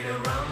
to rumble.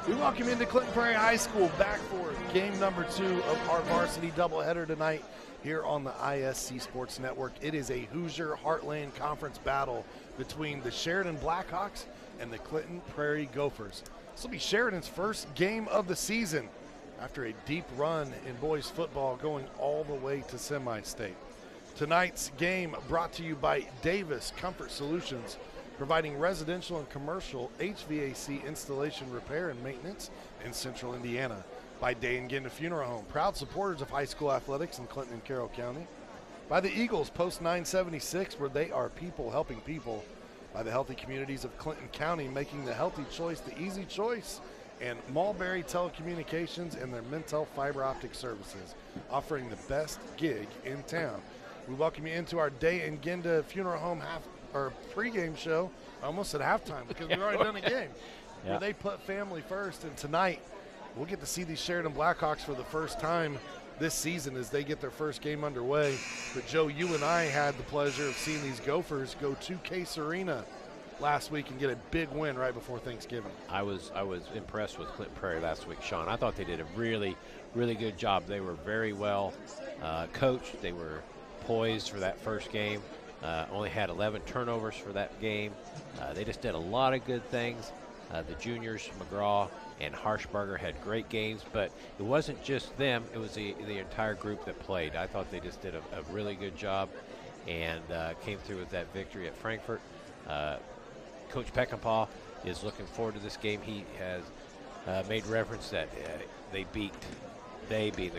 We welcome into Clinton Prairie High School back for game number 2 of our varsity doubleheader tonight here on the ISC Sports Network. It is a Hoosier Heartland Conference battle between the Sheridan Blackhawks and the Clinton Prairie Gophers. This will be Sheridan's first game of the season after a deep run in boys football going all the way to semi-state. Tonight's game brought to you by Davis Comfort Solutions, providing residential and commercial HVAC installation, repair, and maintenance in Central Indiana. By Day and Ginda Funeral Home, proud supporters of high school athletics in Clinton and Carroll County. By the Eagles Post 976, where they are people helping people. By the healthy communities of Clinton County, making the healthy choice the easy choice. And Mulberry Telecommunications and their Mintel fiber optic services, offering the best gig in town. We welcome you into our Day and Ginda Funeral Home pregame show. I almost said halftime because we've already done a game where they put family first. And tonight we'll get to see these Sheridan Blackhawks for the first time this season as they get their first game underway. But Joe, you and I had the pleasure of seeing these Gophers go to Case Arena last week and get a big win right before Thanksgiving. I was impressed with Clinton Prairie last week, Sean. I thought they did a really good job. They were very well coached. They were poised for that first game. Only had 11 turnovers for that game. They just did a lot of good things. The juniors, McGraw and Harshbarger, had great games, but it wasn't just them. It was the entire group that played. I thought they just did a really good job and came through with that victory at Frankfort. Coach Peckinpah is looking forward to this game. He has made reference that the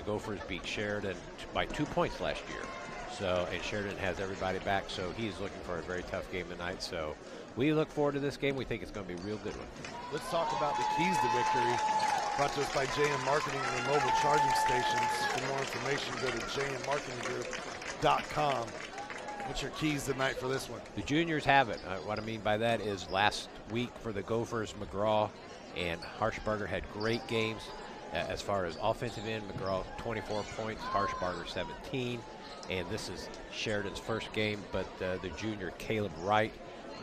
Gophers beat Sheridan by 2 points last year. So, and Sheridan has everybody back, so he's looking for a very tough game tonight. So we look forward to this game. We think it's going to be a real good one. Let's talk about the keys to victory, brought to us by JM Marketing and their mobile charging stations. For more information, go to jmmarketinggroup.com. What's your keys tonight for this one? The juniors have it. What I mean by that is last week for the Gophers, McGraw and Harshbarger had great games. As far as offensive end, McGraw 24 points, Harshbarger 17. And this is Sheridan's first game, but the junior Caleb Wright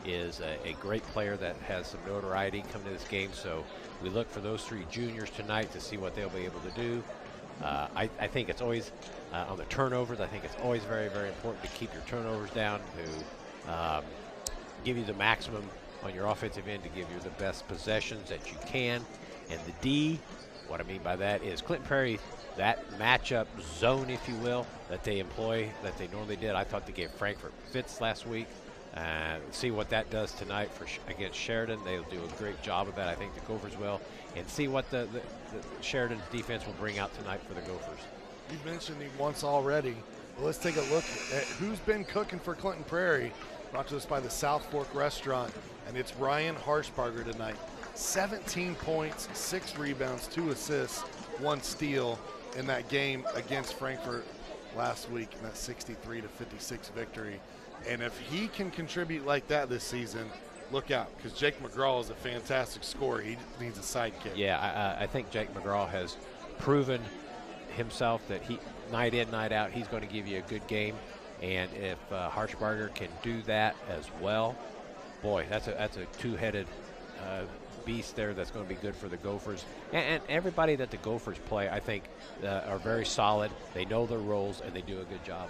is a great player that has some notoriety coming to this game. So we look for those three juniors tonight to see what they'll be able to do. I think it's always on the turnovers. I think it's always very, very important to keep your turnovers down, to give you the maximum on your offensive end, to give you the best possessions that you can. And the D, What I mean by that is Clinton Prairie, that matchup zone, if you will, that they employ, that they normally did. I thought they gave Frankfort fits last week. See what that does tonight against Sheridan. They'll do a great job of that. I think the Gophers will. And see what the Sheridan's defense will bring out tonight for the Gophers. You've mentioned him once already. Well, let's take a look at who's been cooking for Clinton Prairie. Brought to us by the South Fork Restaurant. And it's Ryan Harshbarger tonight. 17 points, 6 rebounds, 2 assists, 1 steal in that game against Frankfort last week in that 63-56 victory. And if he can contribute like that this season, look out, because Jake McGraw is a fantastic scorer. He needs a sidekick. Yeah, I think Jake McGraw has proven himself that he, night in, night out, he's going to give you a good game. And if Harshbarger can do that as well, boy, that's a two-headed beast there that's going to be good for the Gophers. And everybody that the Gophers play, I think, are very solid. They know their roles, and they do a good job.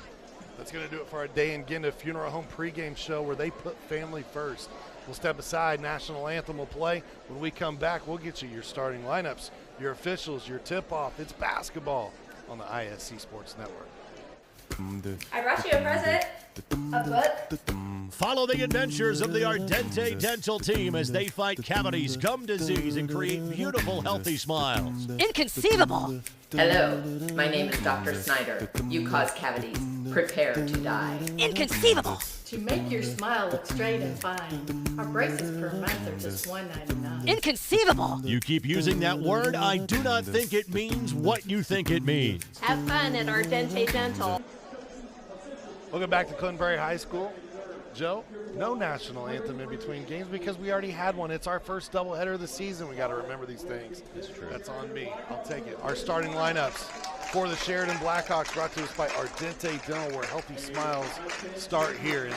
That's going to do it for our Day in Ginda Funeral Home pregame show where they put family first. We'll step aside. National Anthem will play. When we come back, we'll get you your starting lineups, your officials, your tip-off. It's basketball on the ISC Sports Network. I brought you a present. A book. Follow the adventures of the Ardente Dental team as they fight cavities, gum disease, and create beautiful, healthy smiles. Inconceivable! Hello, my name is Dr. Snyder. You cause cavities. Prepare to die. Inconceivable! To make your smile look straight and fine, our braces per month are just $1.99. Inconceivable! You keep using that word, I do not think it means what you think it means. Have fun at Ardente Dental. Welcome back to Clinton Prairie High School. Joe, no national anthem in between games because we already had one. It's our first doubleheader of the season. We got to remember these things. That's true. That's on me. I'll take it. Our starting lineups for the Sheridan Blackhawks brought to us by Ardente Dental, where healthy smiles start here. And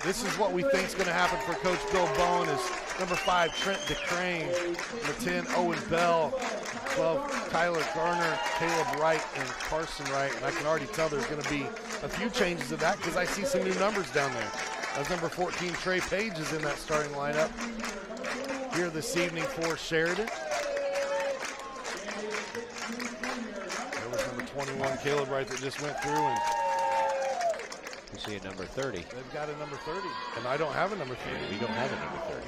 this is what we think is going to happen for Coach Bill Bowen is number 5, Trent DeCrane, number 10, Owen Bell, 12, Tyler Garner, Caleb Wright, and Carson Wright. And I can already tell there's going to be a few changes of that because I see some new numbers down there. As number 14, Trey Page is in that starting lineup here this evening for Sheridan. There was number 21, Caleb Wright, that just went through, and You see a number 30. they've got a number 30, and I don't have a number 30. We don't have a number 30.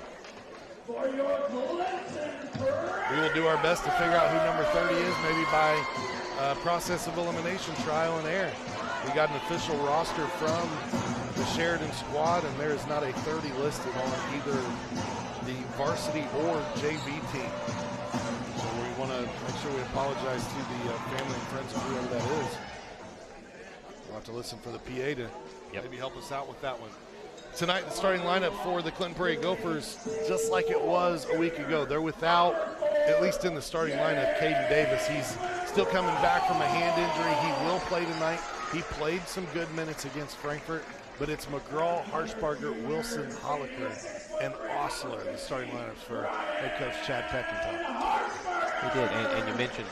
We will do our best to figure out who number 30 is, maybe by process of elimination, trial and error. We got an official roster from the Sheridan squad, and there is not a 30 listed on either the varsity or JV team. So we want to make sure we apologize to the family and friends of whoever that is. We'll have to listen for the PA to maybe help us out with that one. Tonight, the starting lineup for the Clinton Prairie Gophers, just like it was a week ago. They're without, at least in the starting lineup, Caden Davis. He's still coming back from a hand injury. He will play tonight. He played some good minutes against Frankfort, but it's McGraw, Harshbarger, Wilson, Holliker, and Osler, the starting lineups for head coach Chad Peckinpah. He did, and you mentioned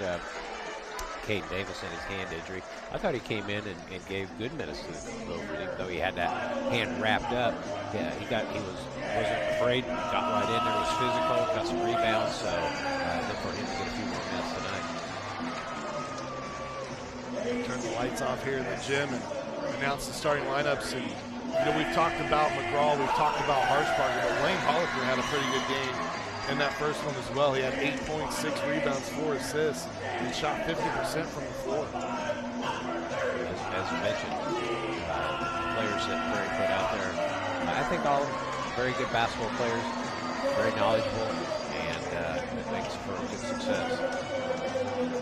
Caden Davis and his hand injury. I thought he came in and gave good minutes to the Gophers, even though he had that hand wrapped up. Yeah, he wasn't afraid, got right in there, was physical, got some rebounds, so look for him to get a few more minutes tonight. Turn the lights off here in the gym and announce the starting lineups. And we've talked about McGraw, we've talked about Harshbarger, but Wayne Holliker had a pretty good game in that first one as well. He had 8 points, 6 rebounds, 4 assists, and shot 50% from the floor. As you mentioned, players that Prairie put out there, I think all very good basketball players, very knowledgeable, and it makes for good success.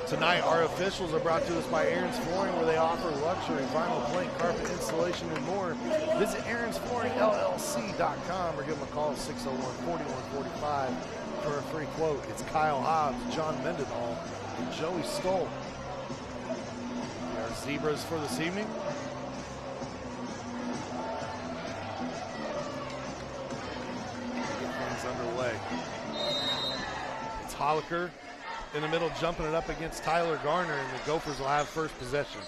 Tonight, our officials are brought to us by Aaron's Flooring, where they offer luxury vinyl plank, carpet installation, and more. Visit aaronsflooringllc.com or give them a call at 601-4145 for a free quote. It's Kyle Hobbs, John Mendenhall, and Joey Stoll. Our Zebras for this evening. Get things underway. It's Holliker in the middle, jumping it up against Tyler Garner, and the Gophers will have first possession.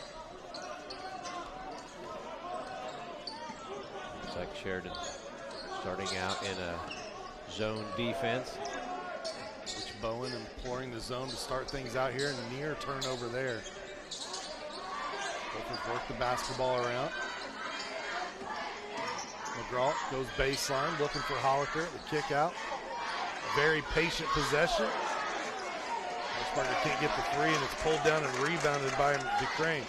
Looks like Sheridan starting out in a zone defense, which Bowen employing the zone to start things out here, and near turnover there. Gophers work the basketball around. McGraw goes baseline, looking for Holliker, the kick out. Very patient possession. Parker can't get the three, and it's pulled down and rebounded by DeCrane.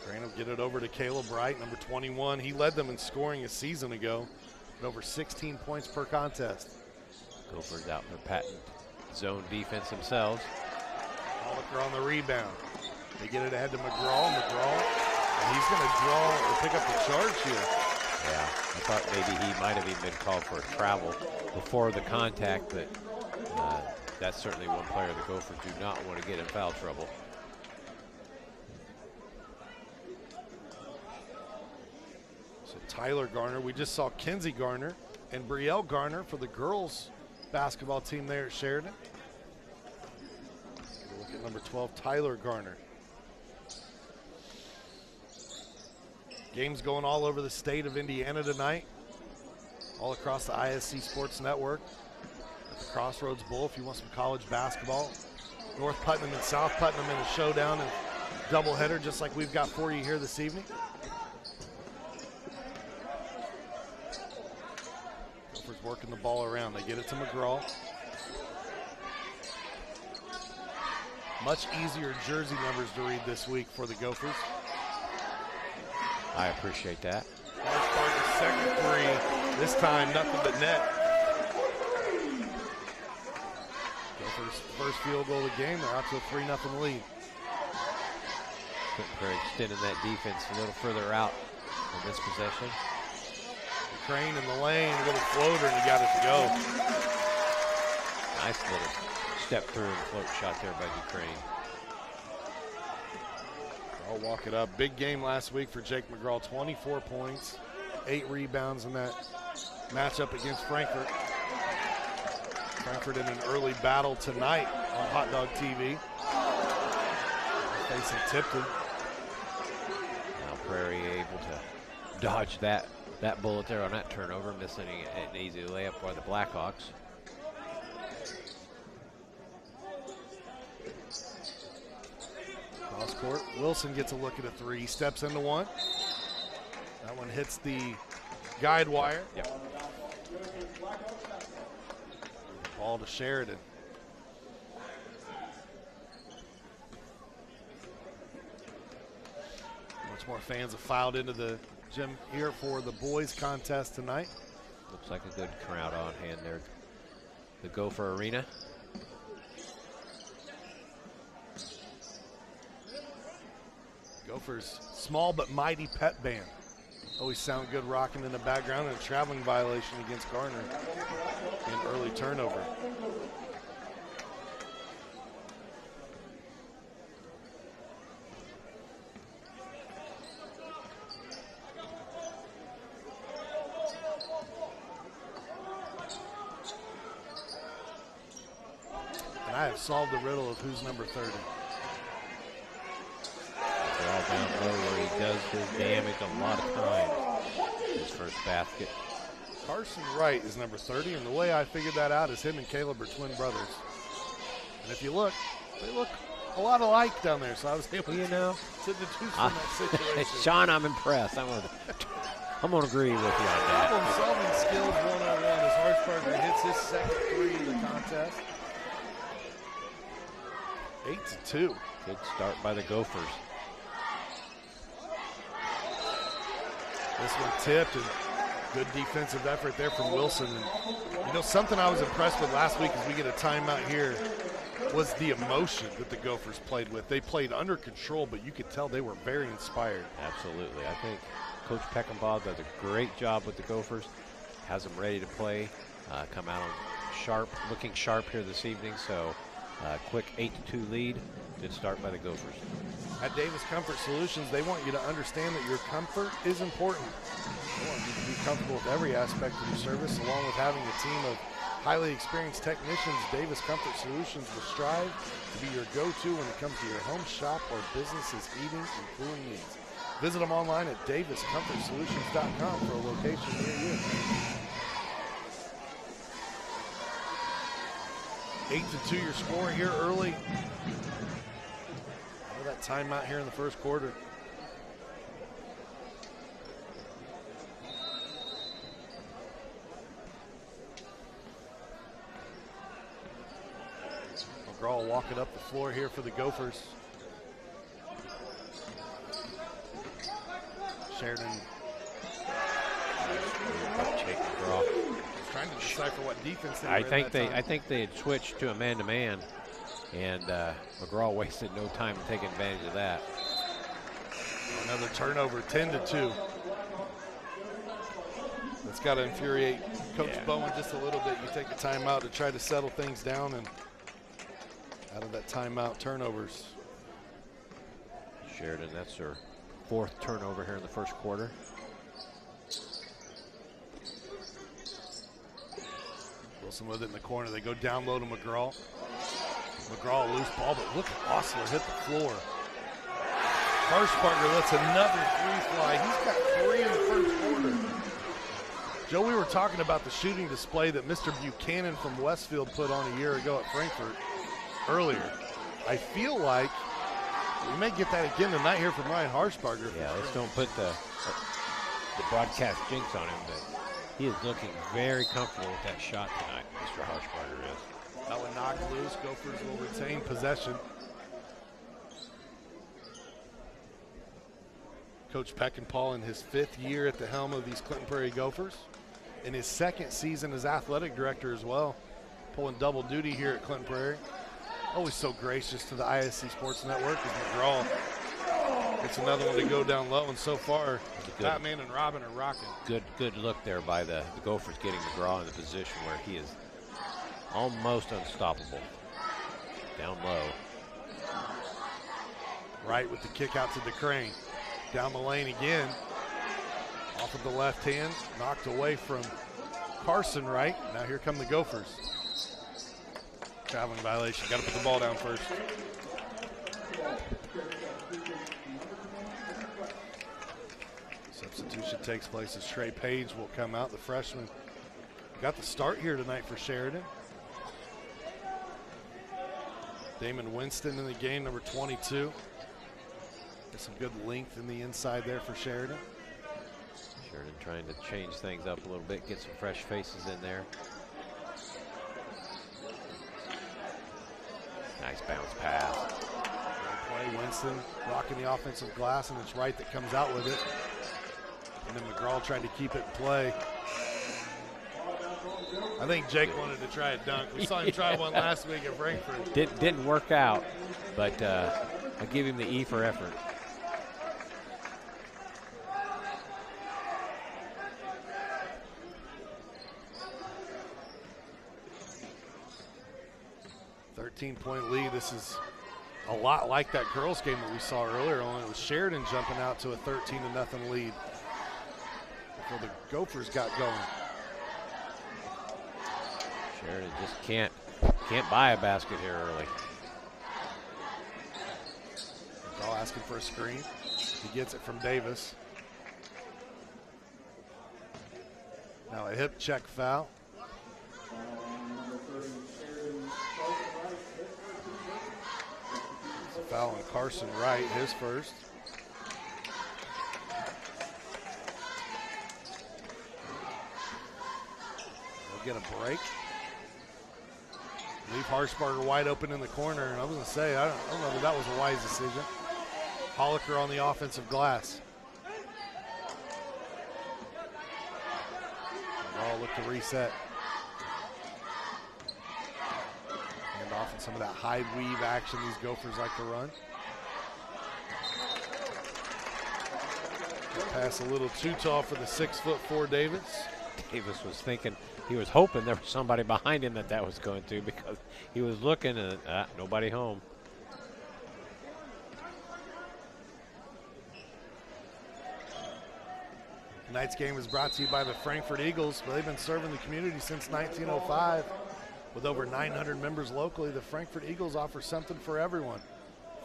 DeCrane will get it over to Caleb Wright, number 21. He led them in scoring a season ago at over 16 points per contest. Gophers out in their patent zone defense themselves. Holliker on the rebound. They get it ahead to McGraw. And he's going to draw or pick up the charge here. Yeah, I thought maybe he might have even been called for a travel before the contact, but that's certainly one player the Gophers do not want to get in foul trouble. So Tyler Garner, we just saw Kenzie Garner and Brielle Garner for the girls basketball team there at Sheridan. Look at number 12, Tyler Garner. Games going all over the state of Indiana tonight, all across the ISC Sports Network. At the Crossroads Bowl, if you want some college basketball. North Putnam and South Putnam in a showdown and doubleheader, just like we've got for you here this evening. Gophers working the ball around. They get it to McGraw. Much easier jersey numbers to read this week for the Gophers. I appreciate that. Parker's second three. This time, nothing but net. Gophers' first field goal of the game. They're out to a 3-0 lead. Prairie extending that defense a little further out in this possession. Crane in the lane, a little floater, and he got it to go. Nice little step through and float shot there by DeCrane. I'll walk it up. Big game last week for Jake McGraw. 24 points, 8 rebounds in that matchup against Frankfort. Frankfort in an early battle tonight on Hot Dog TV. Facing Tipton. Now Prairie able to dodge that bullet there on that turnover, missing an easy layup by the Blackhawks. Cross court, Wilson gets a look at a three, steps into one. That one hits the guide wire. Yep. Ball to Sheridan. Much more fans have filed into the gym here for the boys contest tonight. Looks like a good crowd on hand there. The Gopher Arena. Gophers, small but mighty pep band. Always sound good rocking in the background, and a traveling violation against Garner in early turnover. And I have solved the riddle of who's number 30. All down low where he does his damage a lot of times. His first basket. Carson Wright is number 30, and the way I figured that out is him and Caleb are twin brothers. And if you look, they look a lot alike down there, so I was able to deduce from that situation. Sean, I'm impressed. I'm gonna agree with you on that. Problem-solving skills 101 as Harshbarger hits his second three of the contest. 8-2. Good start by the Gophers. This one tipped, and good defensive effort there from Wilson. And you know, something I was impressed with last week as we get a timeout here was the emotion that the Gophers played with. They played under control, but you could tell they were very inspired. Absolutely. I think Coach Peckenbaugh does a great job with the Gophers, has them ready to play, come out on looking sharp here this evening. So quick 8-2 lead. Good start by the Gophers. At Davis Comfort Solutions, they want you to understand that your comfort is important. They want you to be comfortable with every aspect of your service, along with having a team of highly experienced technicians. Davis Comfort Solutions will strive to be your go-to when it comes to your home, shop, or business's heating and cooling needs. Visit them online at daviscomfortsolutions.com for a location near you. 8-2 your score here early. That timeout here in the first quarter. McGraw walking up the floor here for the Gophers. Sheridan trying to decipher what defense they were I think they had switched to a man-to-man, and McGraw wasted no time in taking advantage of that. Another turnover, 10-2. That's got to infuriate Coach Bowen just a little bit. You take a timeout to try to settle things down, and out of that timeout, turnovers. Sheridan, that's her 4th turnover here in the first quarter. Wilson with it in the corner. They go down low to McGraw. McGraw, loose ball, but look, Osler hit the floor. Harshbarger lets another 3 fly. He's got 3 in the first quarter. Joe, we were talking about the shooting display that Mr. Buchanan from Westfield put on a year ago at Frankfort earlier. I feel like we may get that again tonight here from Ryan Harshbarger. Yeah, let's don't put the broadcast jinx on him, but he is looking very comfortable with that shot tonight, Mr. Harshbarger is. That one knocked loose. Gophers will retain possession. Coach Peckinpah in his 5th year at the helm of these Clinton Prairie Gophers. In his 2nd season as athletic director as well. Pulling double duty here at Clinton Prairie. Always so gracious to the ISC Sports Network as McGraw gets another one to go down low, and so far, Batman and Robin are rocking. Good look there by the Gophers, getting McGraw in the position where he is almost unstoppable. Down low. Right with the kick out to DeCrane. Down the lane again. Off of the left hand. Knocked away from Carson Wright. Now here come the Gophers. Traveling violation. Got to put the ball down first. Substitution takes place as Trey Page will come out. The freshman got the start here tonight for Sheridan. Damon Winston in the game, number 22. Got some good length in the inside there for Sheridan. Sheridan trying to change things up a little bit, get some fresh faces in there. Nice bounce pass. Great play, Winston rocking the offensive glass, and it's Wright that comes out with it. And then McGraw trying to keep it in play. I think Jake wanted to try a dunk. We saw him try one last week at Frankfort. Didn't work out, but I'll give him the E for effort. Point lead. This is a lot like that girls game that we saw earlier on. It was Sheridan jumping out to a 13-0 lead before the Gophers got going. Sheridan just can't buy a basket here early. All asking for a screen. He gets it from Davis. Now a hip check foul. Foul on Carson Wright, his first. They'll get a break. Leave Harshbarger wide open in the corner, and I was going to say, I don't know if that was a wise decision. Holliker on the offensive glass. All look to reset. Hand off in some of that high weave action these Gophers like to run. Pass a little too tall for the 6'4" Davis. Davis was thinking, he was hoping there was somebody behind him that was going to, because he was looking and nobody home. Tonight's game is brought to you by the Frankfort Eagles. They've been serving the community since 1905. With over 900 members locally, the Frankfort Eagles offer something for everyone.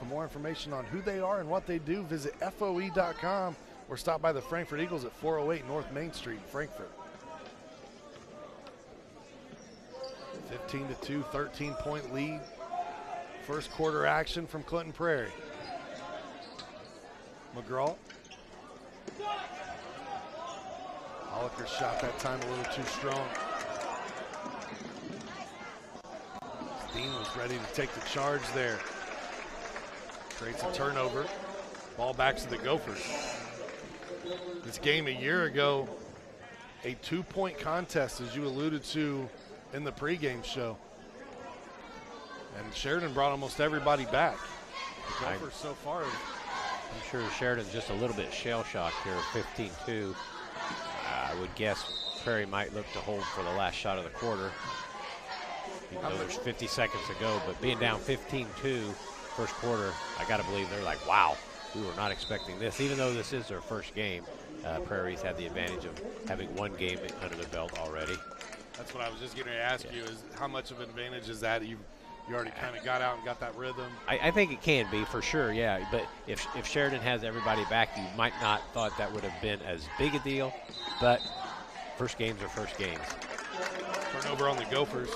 For more information on who they are and what they do, visit FOE.com or stop by the Frankfort Eagles at 408 North Main Street in Frankfort. 15-2, 13-point lead. First quarter action from Clinton Prairie. McGraw. Holliker's shot that time a little too strong. Steen was ready to take the charge there. Creates a turnover. Ball back to the Gophers. This game a year ago, a 2-point contest, as you alluded to in the pregame show. And Sheridan brought almost everybody back. The Gophers so far. I'm sure Sheridan's just a little bit shell-shocked here, 15-2. I would guess Prairie might look to hold for the last shot of the quarter. Even though there's 50 seconds to go, but being down 15-2 first quarter, I got to believe they're like, wow, we were not expecting this. Even though this is their first game, Prairie's had the advantage of having one game under their belt already. That's what I was just going to ask you, is how much of an advantage is that? You already kind of got out and got that rhythm. I think it can be, for sure, yeah. But if Sheridan has everybody back, you might not thought that would have been as big a deal. But first games are first games. Turnover on the Gophers.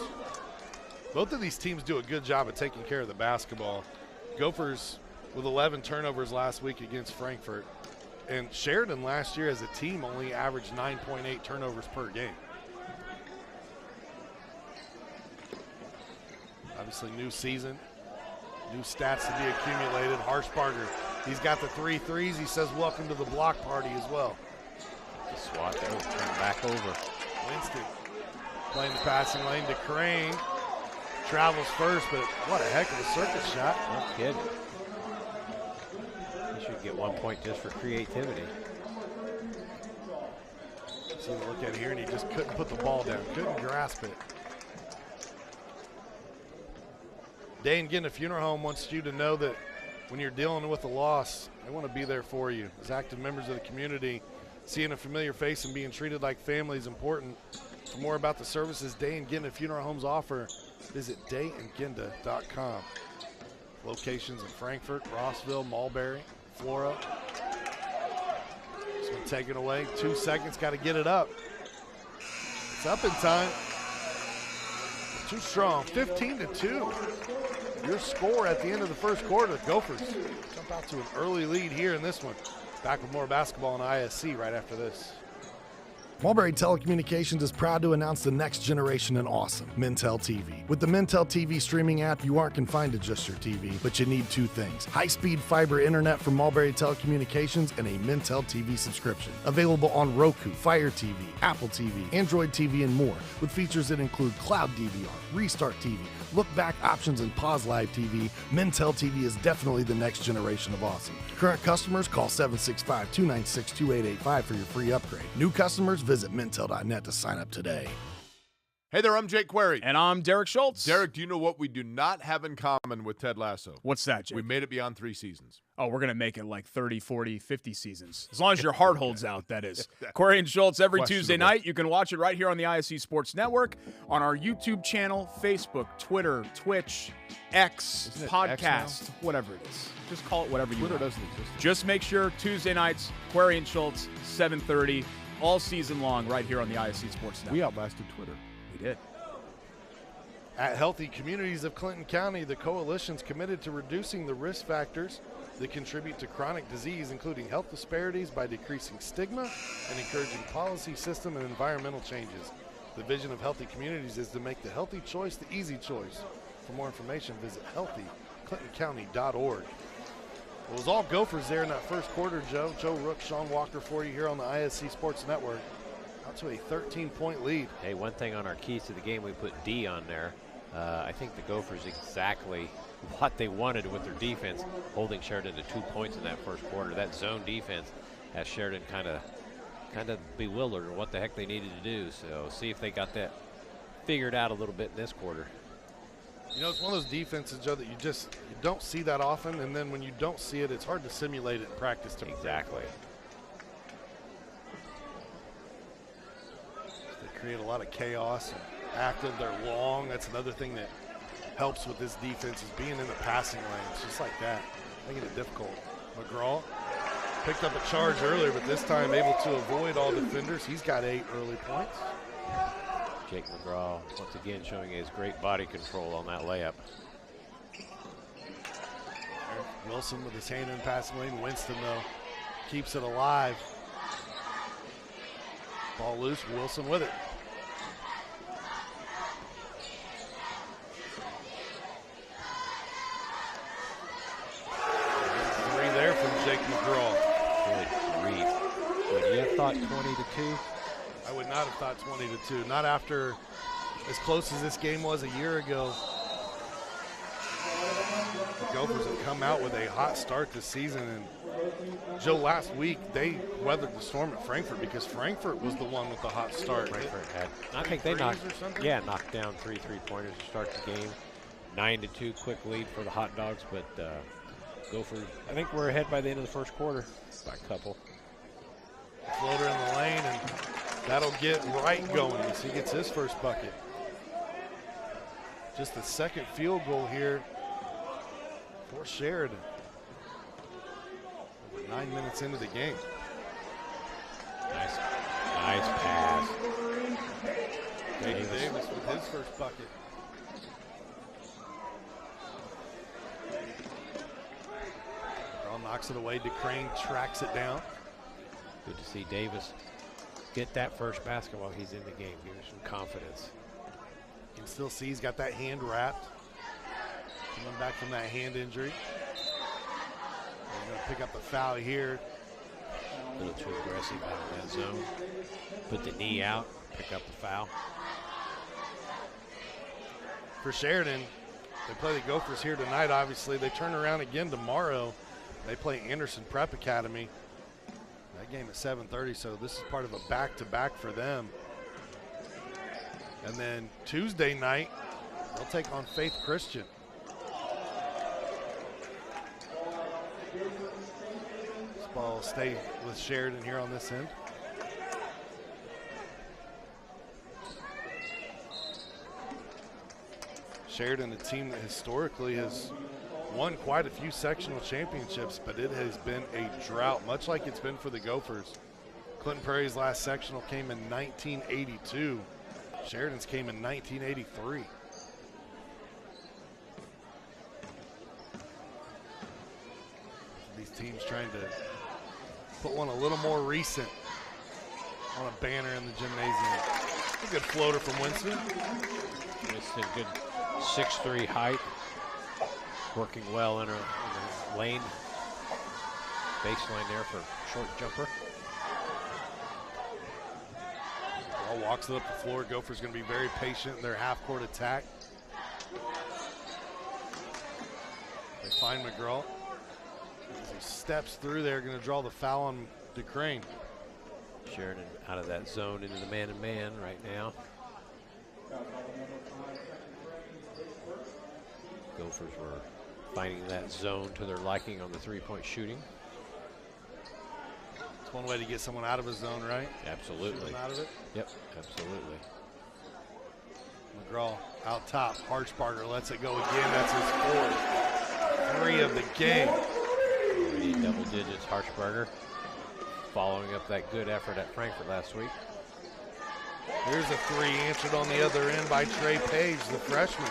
Both of these teams do a good job of taking care of the basketball. Gophers with 11 turnovers last week against Frankfort. And Sheridan last year as a team only averaged 9.8 turnovers per game. Obviously, new season, new stats to be accumulated. Harshbarger, he's got the 3 threes. He says, welcome to the block party as well. The swat that will turn back over. Winston playing the passing lane to Crane. Travels first, but what a heck of a circuit shot. No kidding. He should get 1 point just for creativity. See him look at it here, and he just couldn't put the ball down, couldn't grasp it. Dane Ginnah Funeral Home wants you to know that when you're dealing with a loss, they want to be there for you. As active members of the community, seeing a familiar face and being treated like family is important. For more about the services Dane Ginnah Funeral Homes offer, visit dayandginda.com. Locations in Frankfort, Rossville, Mulberry, Flora. This one taken away. 2 seconds, got to get it up. It's up in time. Too strong, 15-2. Your score at the end of the first quarter. Gophers jump out to an early lead here in this one. Back with more basketball on ISC right after this. Mulberry Telecommunications is proud to announce the next generation in awesome, Mintel TV. With the Mintel TV streaming app, you aren't confined to just your TV, but you need 2 things: high-speed fiber internet from Mulberry Telecommunications and a Mintel TV subscription. Available on Roku, Fire TV, Apple TV, Android TV, and more, with features that include Cloud DVR, Restart TV, look-back options, and pause live TV. Mintel TV is definitely the next generation of awesome. Current customers, call 765-296-2885 for your free upgrade. New customers, visit Mintel.net to sign up today. Hey there, I'm Jake Query. And I'm Derek Schultz. Derek, do you know what we do not have in common with Ted Lasso? What's that, Jake? We made it beyond 3 seasons. Oh, we're going to make it like 30, 40, 50 seasons. As long as your heart holds out, that is. Query and Schultz every Tuesday night. You can watch it right here on the ISC Sports Network, on our YouTube channel, Facebook, Twitter, Twitch, X, podcast, whatever it is. Just call it whatever you want. Twitter doesn't exist. Just make sure Tuesday nights, Query and Schultz, 7:30, all season long right here on the ISC Sports Network. We outlasted Twitter. We did. At Healthy Communities of Clinton County, the coalition's committed to reducing the risk factors that contribute to chronic disease, including health disparities, by decreasing stigma and encouraging policy, system, and environmental changes. The vision of Healthy Communities is to make the healthy choice the easy choice. For more information, visit healthyclintoncounty.org. Well, it was all Gophers there in that first quarter, Joe. Joe Rook, Sean Walker for you here on the ISC Sports Network. Out to a 13-point lead. Hey, one thing on our keys to the game, we put D on there. I think the Gophers exactly what they wanted with their defense, holding Sheridan to 2 points in that first quarter. That zone defense has Sheridan kind of bewildered on what the heck they needed to do. So see if they got that figured out a little bit in this quarter. You know, it's one of those defenses, Joe, that you don't see that often, and then when you don't see it, it's hard to simulate it in practice. Exactly. They create a lot of chaos and active. They're long. That's another thing that helps with this defense is being in the passing lanes, just like that, making it difficult. McGraw picked up a charge earlier, but this time able to avoid all defenders. He's got 8 early points. Jake McGraw once again showing his great body control on that layup. Wilson with his hand in passing lane. Winston, though, keeps it alive. Ball loose, Wilson with it. Three there from Jake McGraw. Good grief. Would you have thought 20-2? I would not have thought 20-2. Not after as close as this game was a year ago. The Gophers have come out with a hot start this season, and Joe, last week they weathered the storm at Frankfort because Frankfort was the one with the hot start. Frankfort had, I think they knocked down 3 3-pointers to start the game. 9-2 quick lead for the Hot Dogs, but Gophers, I think we're ahead by the end of the first quarter by a couple. Floater in the lane, and that'll get Wright going as he gets his first bucket. Just the second field goal here for Sheridan. Over 9 minutes into the game. Nice pass. Davis with his first bucket. Brown knocks it away. DeCrane tracks it down. Good to see Davis get that first basket while he's in the game. Give him some confidence. You can still see he's got that hand wrapped. Coming back from that hand injury. He's going to pick up the foul here. A little too aggressive out of that zone. Put the knee out, pick up the foul. For Sheridan, they play the Gophers here tonight, obviously. They turn around again tomorrow. They play Anderson Prep Academy. That game at 7:30, so this is part of a back-to-back for them. And then Tuesday night, they'll take on Faith Christian. This ball will stay with Sheridan here on this end. Sheridan, a team that historically has won quite a few sectional championships, but it has been a drought, much like it's been for the Gophers. Clinton Prairie's last sectional came in 1982. Sheridan's came in 1983. These teams trying to put one a little more recent on a banner in the gymnasium. A good floater from Winston. Winston, good 6'3" height. Working well in her lane. Baseline there for short jumper. Ball walks it up the floor. Gophers going to be very patient in their half-court attack. They find McGraw. As he steps through there, going to draw the foul on DeCrane. Sheridan out of that zone into the man-to-man right now. Gophers were finding that zone to their liking on the three-point shooting. It's one way to get someone out of a zone, right? Absolutely. Out of it. Yep, absolutely. McGraw out top. Harshbarger lets it go again. That's his 4th. 3 of the game. Already in double digits, Harshbarger. Following up that good effort at Frankfort last week. Here's a 3 answered on the other end by Trey Page, the freshman.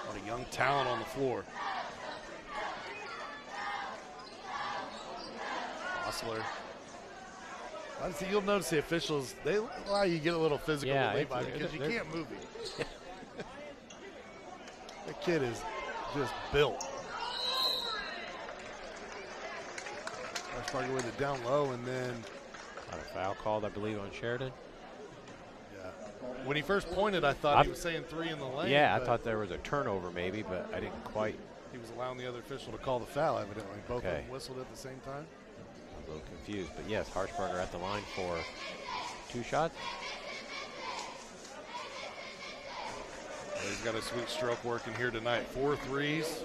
What a young talent on the floor. Osler. You'll notice the officials, they allow you to get a little physical with Levi because you can't move him. The kid is just built. Harshbarger with it down low, and then Got a foul called, I believe, on Sheridan. yeah. When he first pointed, I thought he was saying 3 in the lane. Yeah, I thought there was a turnover maybe, but I didn't quite. He was allowing the other official to call the foul, evidently. Both of Okay. them whistled at the same time. A little confused, but yes, Harshbarger at the line for 2 shots. He's got a sweet stroke working here tonight. 4 threes,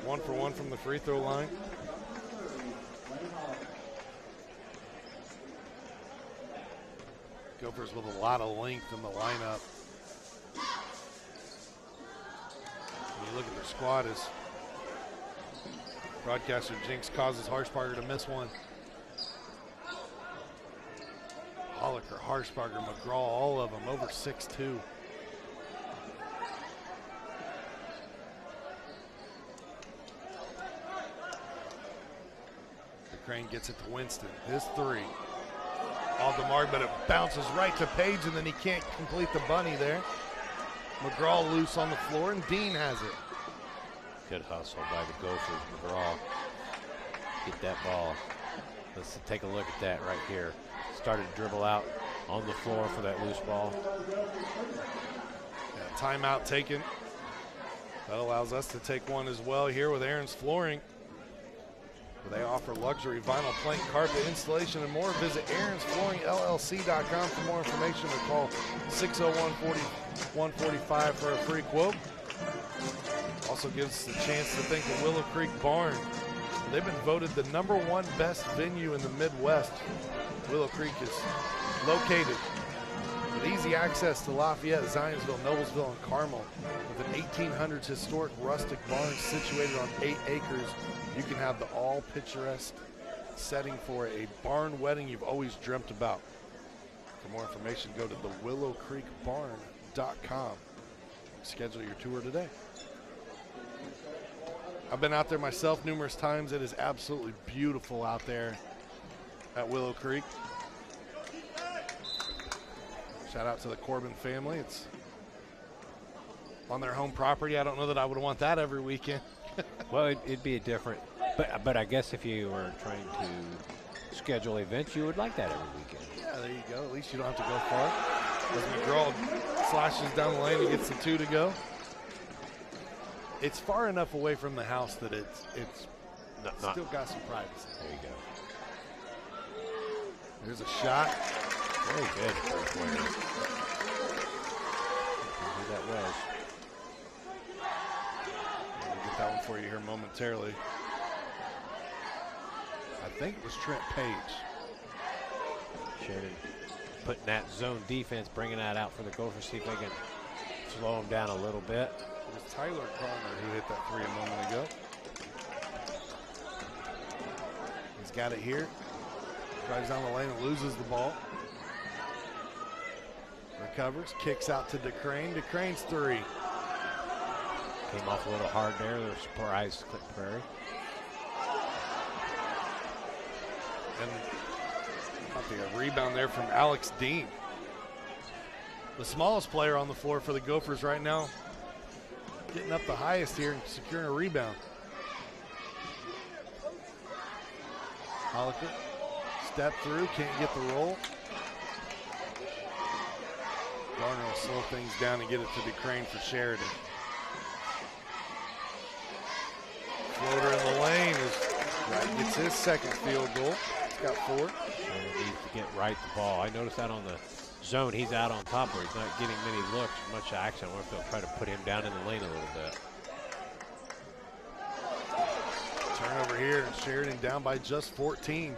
1 for 1 from the free throw line. Gophers with a lot of length in the lineup. When you look at their squad, as broadcaster Jinx causes Harshbarger to miss one. Holliker, Harshbarger, McGraw, all of them over 6'2". Crane gets it to Winston. His three. Off the mark, but it bounces right to Page, and then he can't complete the bunny there. McGraw loose on the floor, and Dean has it. Good hustle by the Gophers. McGraw. Get that ball. Let's take a look at that right here. Started to dribble out on the floor for that loose ball. Yeah, timeout taken. That allows us to take one as well here with Aaron's Flooring. They offer luxury vinyl plank carpet installation and more. Visit aaronsflooringllc.com for more information or call 601-145 for a free quote. Also gives us the chance to thank the Willow Creek Barn. They've been voted the #1 best venue in the Midwest. Willow Creek is located with easy access to Lafayette, Zionsville, Noblesville, and Carmel. With an 1800s historic rustic barn situated on 8 acres, you can have the all-picturesque setting for a barn wedding you've always dreamt about. For more information, go to thewillowcreekbarn.com. Schedule your tour today. I've been out there myself numerous times. It is absolutely beautiful out there at Willow Creek. Shout out to the Corbin family. It's on their home property. I don't know that I would want that every weekend. Well, it'd be a different, but I guess if you were trying to schedule events, you would like that every weekend. Yeah, there you go. At least you don't have to go far. As McGraw slashes down the lane, he gets the 2 to go. It's far enough away from the house that it's still got some privacy. There you go. There's a shot. Very good for a player. Who that was. We'll get that one for you here momentarily. I think it was Trent Page. Sheridan putting that zone defense, bringing that out for the Gophers, see if they can slow them down a little bit. It was Tyler Garner who hit that 3 a moment ago. He's got it here. Drives down the lane and loses the ball. Recovers, kicks out to DeCrane. DeCrane's 3. Came off a little hard there. They're surprised Clint Prairie. And I think a rebound there from Alex Dean. The smallest player on the floor for the Gophers right now. Getting up the highest here and securing a rebound. Holliker, step through, can't get the roll. Garner will slow things down and get it to DeCrane for Sheridan. Floater in the lane is right, gets his second field goal. He's got 4. Sheridan needs to get right the ball. I noticed that on the zone, he's out on top where he's not getting many looks, much action. I wonder if they'll try to put him down in the lane a little bit. Turnover here, Sheridan down by just 14.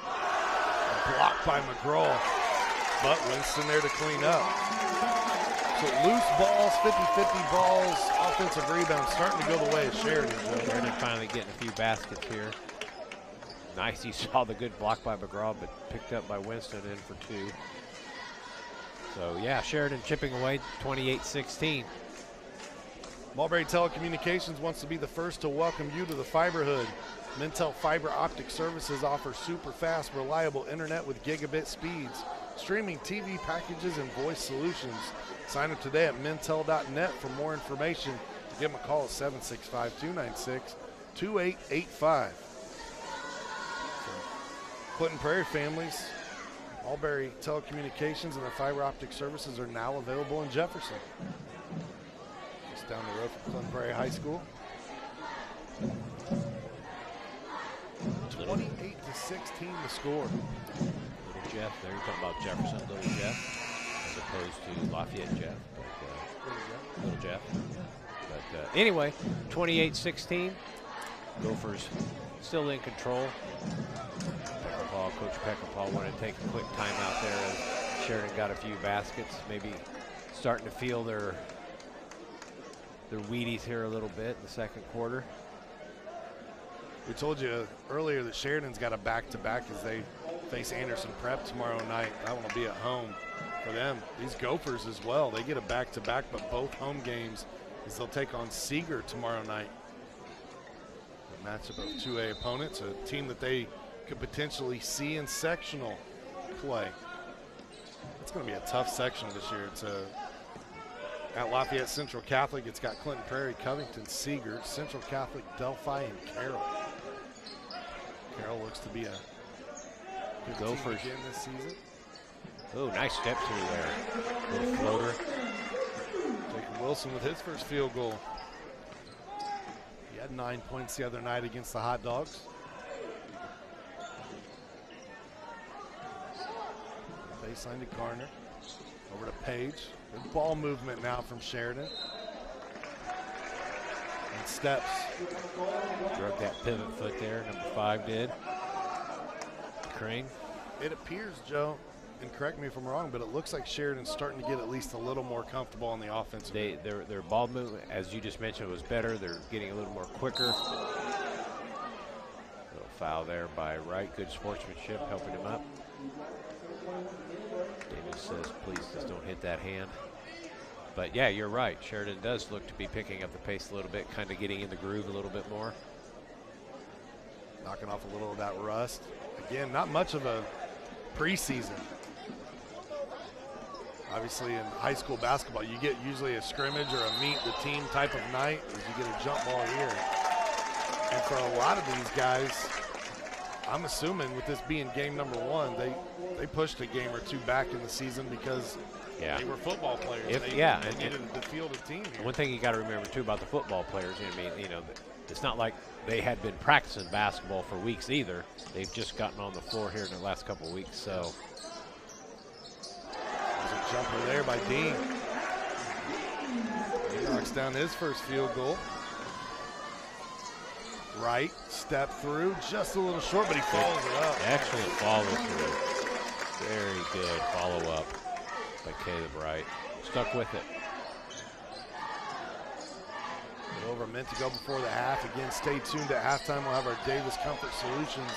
Blocked by McGraw, but Winston there to clean up. So loose balls, 50-50 balls, offensive rebounds starting to go the way of Sheridan. Sheridan finally getting a few baskets here. Nice, you saw the good block by McGraw, but picked up by Winston in for 2. So yeah, Sheridan chipping away 28-16. Mulberry Telecommunications wants to be the first to welcome you to the Fiberhood. Mintel Fiber Optic Services offers super fast, reliable internet with gigabit speeds, streaming TV packages, and voice solutions. Sign up today at mintel.net for more information. Give them a call at 765-296-2885. Clinton Prairie families, Mulberry Telecommunications and their fiber optic services are now available in Jefferson. Just down the road from Clinton Prairie High School. 28-16 the score. Little Jeff, there you're talking about Jefferson, Little Jeff, as opposed to Lafayette Jeff. But, Little Jeff. But anyway, 28-16. Gophers still in control. Coach Peckerpaw wanted to take a quick timeout there as Sheridan got a few baskets, maybe starting to feel their Wheaties here a little bit in the second quarter. We told you earlier that Sheridan's got a back-to-back as they face Anderson Prep tomorrow night. That one will be at home for them. These Gophers as well, they get a back-to-back, but both home games as they'll take on Seeger tomorrow night. A matchup of 2A opponents, a team that they could potentially see in sectional play. It's going to be a tough sectional this year. It's at Lafayette Central Catholic. It's got Clinton Prairie, Covington, Seeger, Central Catholic, Delphi, and Carroll. Carroll looks to be a good Gophers team again this season. Oh, nice step through there. Little floater. Jacob Wilson with his first field goal. He had 9 points the other night against the Hot Dogs. Baseline to Garner. Over to Page. Good ball movement now from Sheridan. And steps. Drug that pivot foot there, number 5 did. Crane. It appears, Joe, and correct me if I'm wrong, but it looks like Sheridan's starting to get at least a little more comfortable on the offensive. Their ball movement, as you just mentioned, was better. They're getting a little more quicker. Little foul there by Wright. Good sportsmanship, helping him up. Davis says, please just don't hit that hand. But yeah, you're right. Sheridan does look to be picking up the pace a little bit, kind of getting in the groove a little bit more. Knocking off a little of that rust. Again, not much of a preseason. Obviously in high school basketball, you get usually a scrimmage or a meet the team type of night, as you get a jump ball here. And for a lot of these guys, I'm assuming with this being game number 1, they pushed a game or two back in the season because they were football players. They needed to field a team here. One thing you got to remember too about the football players, it's not like they had been practicing basketball for weeks either. They've just gotten on the floor here in the last couple of weeks. So there's a jumper there by Dean. He knocks down his first field goal. Right, step through, just a little short, but he follows it up. Excellent follow through. Very good follow up by Caleb Wright. Stuck with it. Over a minute to go before the half. Again, stay tuned at halftime. We'll have our Davis Comfort Solutions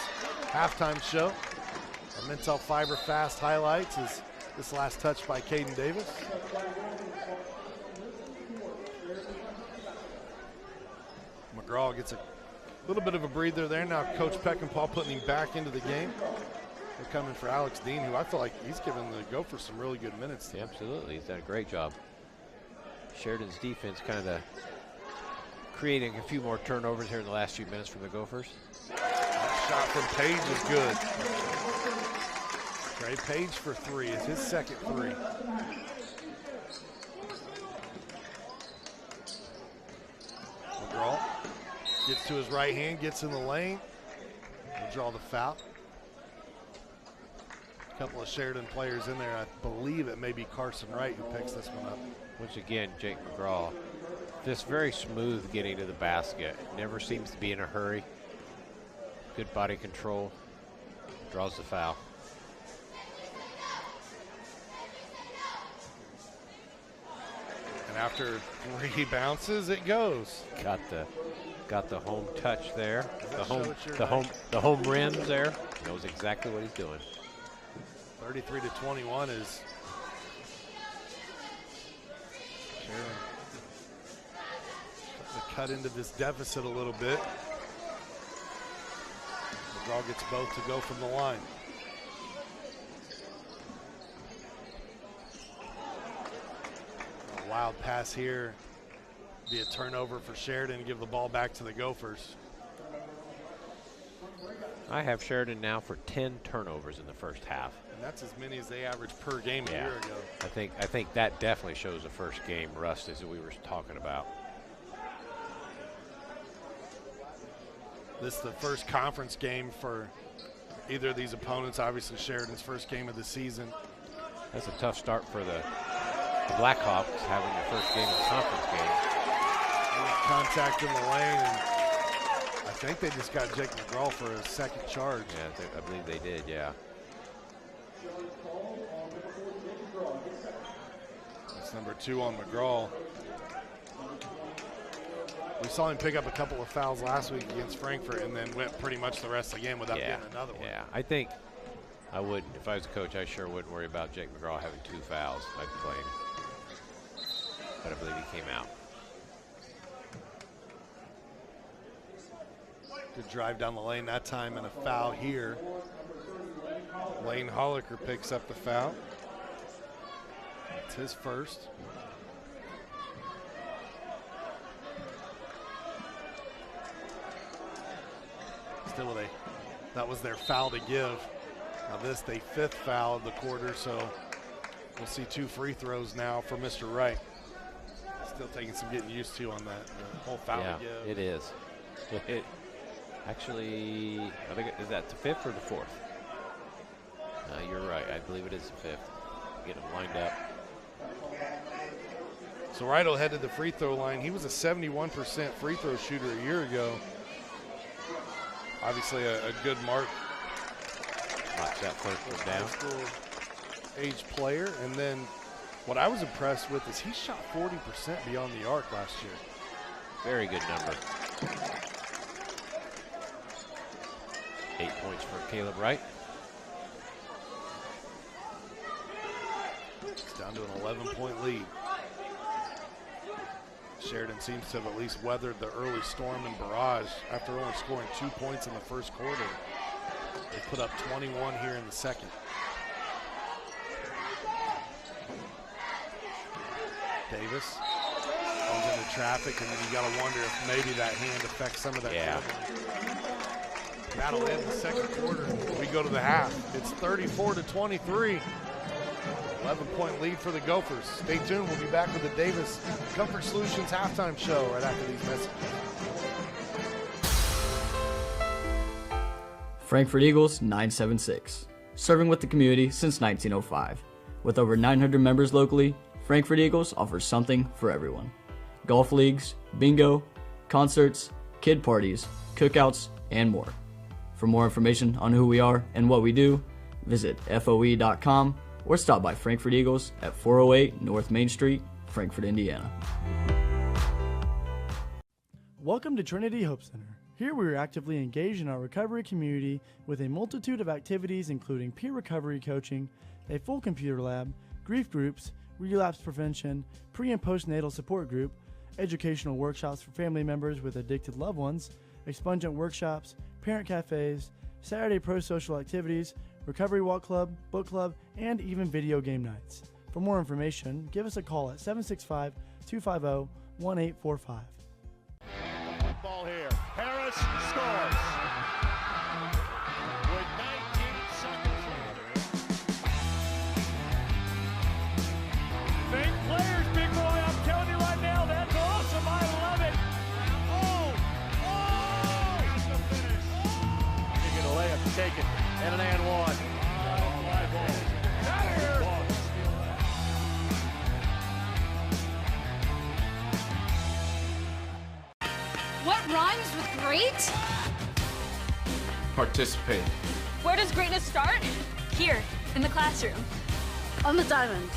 halftime show. Our Mental Fiber Fast highlights is this last touch by Caden Davis. McGraw gets a little bit of a breather there. Now Coach Peckinpah putting him back into the game. They're coming for Alex Dean, who I feel like he's given the Gophers some really good minutes today. Yeah, absolutely. He's done a great job. Sheridan's defense kind of creating a few more turnovers here in the last few minutes from the Gophers. That shot from Page is good. Trey Page for 3. It's his second 3. McGraw gets to his right hand, gets in the lane. We'll draw the foul. A couple of Sheridan players in there. I believe it may be Carson Wright who picks this one up. Once again, Jake McGraw, just very smooth getting to the basket. Never seems to be in a hurry. Good body control. Draws the foul. And after 3 bounces, it goes. Got the home touch there. The home rims there. Knows exactly what he's doing. 33-21 is Sheridan starting to cut into this deficit a little bit. McGraw gets both to go from the line. A wild pass here. Be a turnover for Sheridan to give the ball back to the Gophers. I have Sheridan now for 10 turnovers in the first half. And that's as many as they averaged per game a year ago. I think that definitely shows the first game rust as we were talking about. This is the first conference game for either of these opponents. Obviously Sheridan's first game of the season. That's a tough start for the Blackhawks, having the first game of the conference game. Contact in the lane, and I think they just got Jake McGraw for a second charge. Yeah, I believe they did, yeah. Number 2 on McGraw. We saw him pick up a couple of fouls last week against Frankfurt and then went pretty much the rest of the game without getting another one. Yeah, I think I would, if I was a coach, I sure wouldn't worry about Jake McGraw having 2 fouls. I'd play him. But I believe he came out. Good drive down the lane that time and a foul here. Lane Holliker picks up the foul. It's his first. Still with that was their foul to give. Now this, the 5th foul of the quarter, so we'll see 2 free throws now for Mr. Wright. Still taking some getting used to on that whole foul to give. It is. Actually, I think is that the 5th or the 4th? You're right. I believe it is the 5th. Get them lined up. So Wright will head to the free throw line. He was a 71% free throw shooter a year ago. Obviously a good mark. Watch that first one down. High school age player. And then what I was impressed with is he shot 40% beyond the arc last year. Very good number. 8 points for Caleb Wright. It's down to an 11-point lead. Sheridan seems to have at least weathered the early storm and barrage after only scoring 2 points in the first quarter. They put up 21 here in the second. Davis comes into traffic, and then you got to wonder if maybe that hand affects some of that. Yeah. That'll end the second quarter. We go to the half. It's 34-23. 11-point lead for the Gophers. Stay tuned. We'll be back with the Davis Comfort Solutions halftime show right after these messages. Frankfurt Eagles 976. Serving with the community since 1905. With over 900 members locally, Frankfurt Eagles offers something for everyone. Golf leagues, bingo, concerts, kid parties, cookouts, and more. For more information on who we are and what we do, visit FOE.com or stop by Frankfurt Eagles at 408 North Main Street, Frankfurt, Indiana. Welcome to Trinity Hope Center. Here we are actively engaged in our recovery community with a multitude of activities including peer recovery coaching, a full computer lab, grief groups, relapse prevention, pre- and postnatal support group, educational workshops for family members with addicted loved ones, expungent workshops, parent cafes, Saturday pro-social activities, recovery walk club, book club, and even video game nights. For more information, give us a call at 765-250-1845. Ball here. Harris scores. With 19 seconds remaining. Fake players, big boy. I'm telling you right now, that's awesome. I love it. That's the finish. You get a layup to take it. And an and one. What rhymes with great? Participate. Where does greatness start? Here, in the classroom. On the diamond.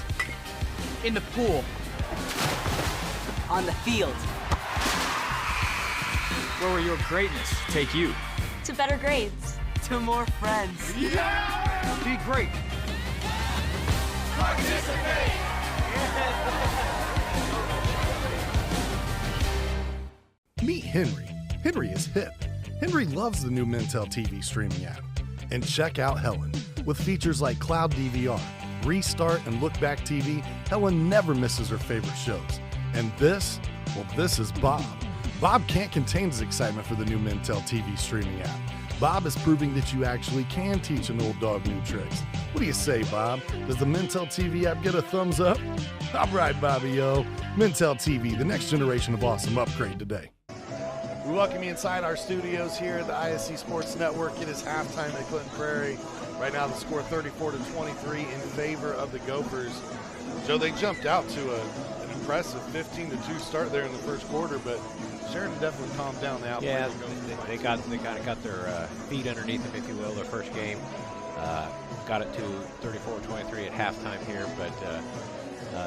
In the pool. On the field. Where will your greatness take you? To better grades. To more friends. Yeah! Be great. Participate! Meet Henry. Henry is hip. Henry loves the new Mintel TV streaming app. And check out Helen. With features like Cloud DVR, Restart, and Look Back TV, Helen never misses her favorite shows. And this? Well, this is Bob. Bob can't contain his excitement for the new Mintel TV streaming app. Bob is proving that you actually can teach an old dog new tricks. What do you say, Bob? Does the Mintel TV app get a thumbs up? All right, Bobby, yo. Mintel TV, the next generation of awesome. Upgrade today. We welcome you inside our studios here at the ISC Sports Network. It is halftime at Clinton Prairie. Right now the score 34-23 in favor of the Gophers. Joe, they jumped out to an impressive 15-2 start there in the first quarter, but Sheridan definitely calmed down the outplay. Yeah, they kind of got their feet underneath them, if you will, their first game. Got it to 34-23 at halftime here, but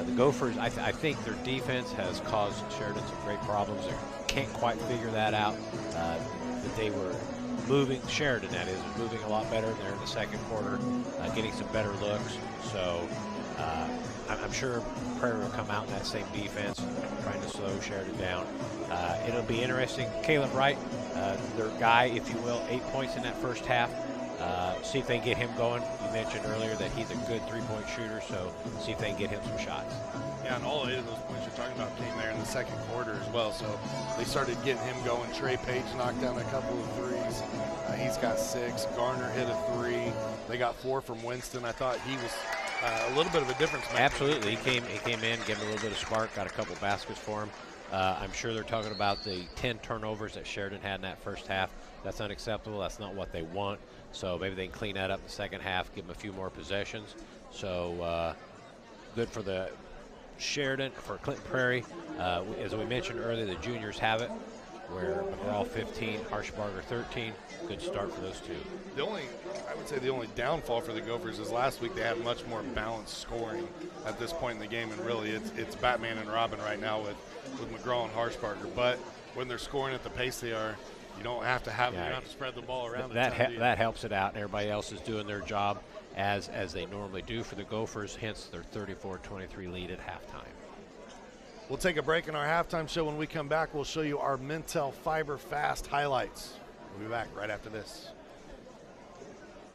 The Gophers, I think their defense has caused Sheridan some great problems. They can't quite figure that out. That they were moving, Sheridan that is, moving a lot better there in the second quarter, getting some better looks. So I'm sure Prairie will come out in that same defense, trying to slow Sheridan down. It'll be interesting. Caleb Wright, their guy, if you will, 8 points in that first half. See if they can get him going. You mentioned earlier that he's a good three-point shooter, so see if they can get him some shots. Yeah, and all 8 of those points you're talking about came there in the second quarter as well. So they started getting him going. Trey Page knocked down a couple of threes. He's got 6. Garner hit a 3. They got 4 from Winston. I thought he was a little bit of a difference maker. Absolutely. He came in, gave him a little bit of spark, got a couple baskets for him. I'm sure they're talking about the 10 turnovers that Sheridan had in that first half. That's unacceptable. That's not what they want. So maybe they can clean that up in the second half, give them a few more possessions. So good for the Sheridan, for Clinton Prairie. As we mentioned earlier, the juniors have it, where McGraw 15, Harshbarger 13. Good start for those two. I would say the only downfall for the Gophers is last week they had much more balanced scoring at this point in the game, and really it's Batman and Robin right now with McGraw and Harshbarger. But when they're scoring at the pace they are, you don't have to have you don't have to spread the ball around. That helps it out. Everybody else is doing their job as they normally do for the Gophers, hence their 34-23 lead at halftime. We'll take a break in our halftime show. When we come back, we'll show you our Mintel Fiber Fast highlights. We'll be back right after this.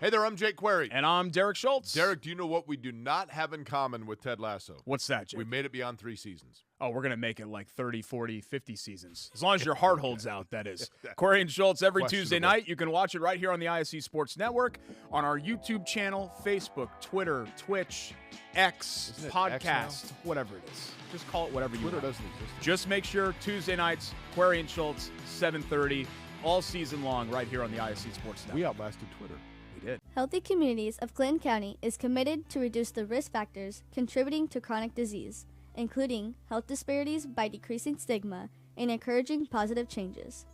Hey there, I'm Jake Query. And I'm Derek Schultz. Derek, do you know what we do not have in common with Ted Lasso? What's that, Jake? We made it beyond 3 seasons. Oh, we're going to make it like 30, 40, 50 seasons. As long as your heart holds out, that is. Query and Schultz every Tuesday night. You can watch it right here on the IHSAA Sports Network, on our YouTube channel, Facebook, Twitter, Twitch, X, podcast, whatever it is. Just call it whatever you want. Twitter doesn't exist. Just make sure Tuesday nights, Query and Schultz, 7:30, all season long right here on the IHSAA Sports Network. We outlasted Twitter. We did. Healthy Communities of Clinton County is committed to reduce the risk factors contributing to chronic disease, including health disparities by decreasing stigma and encouraging positive changes.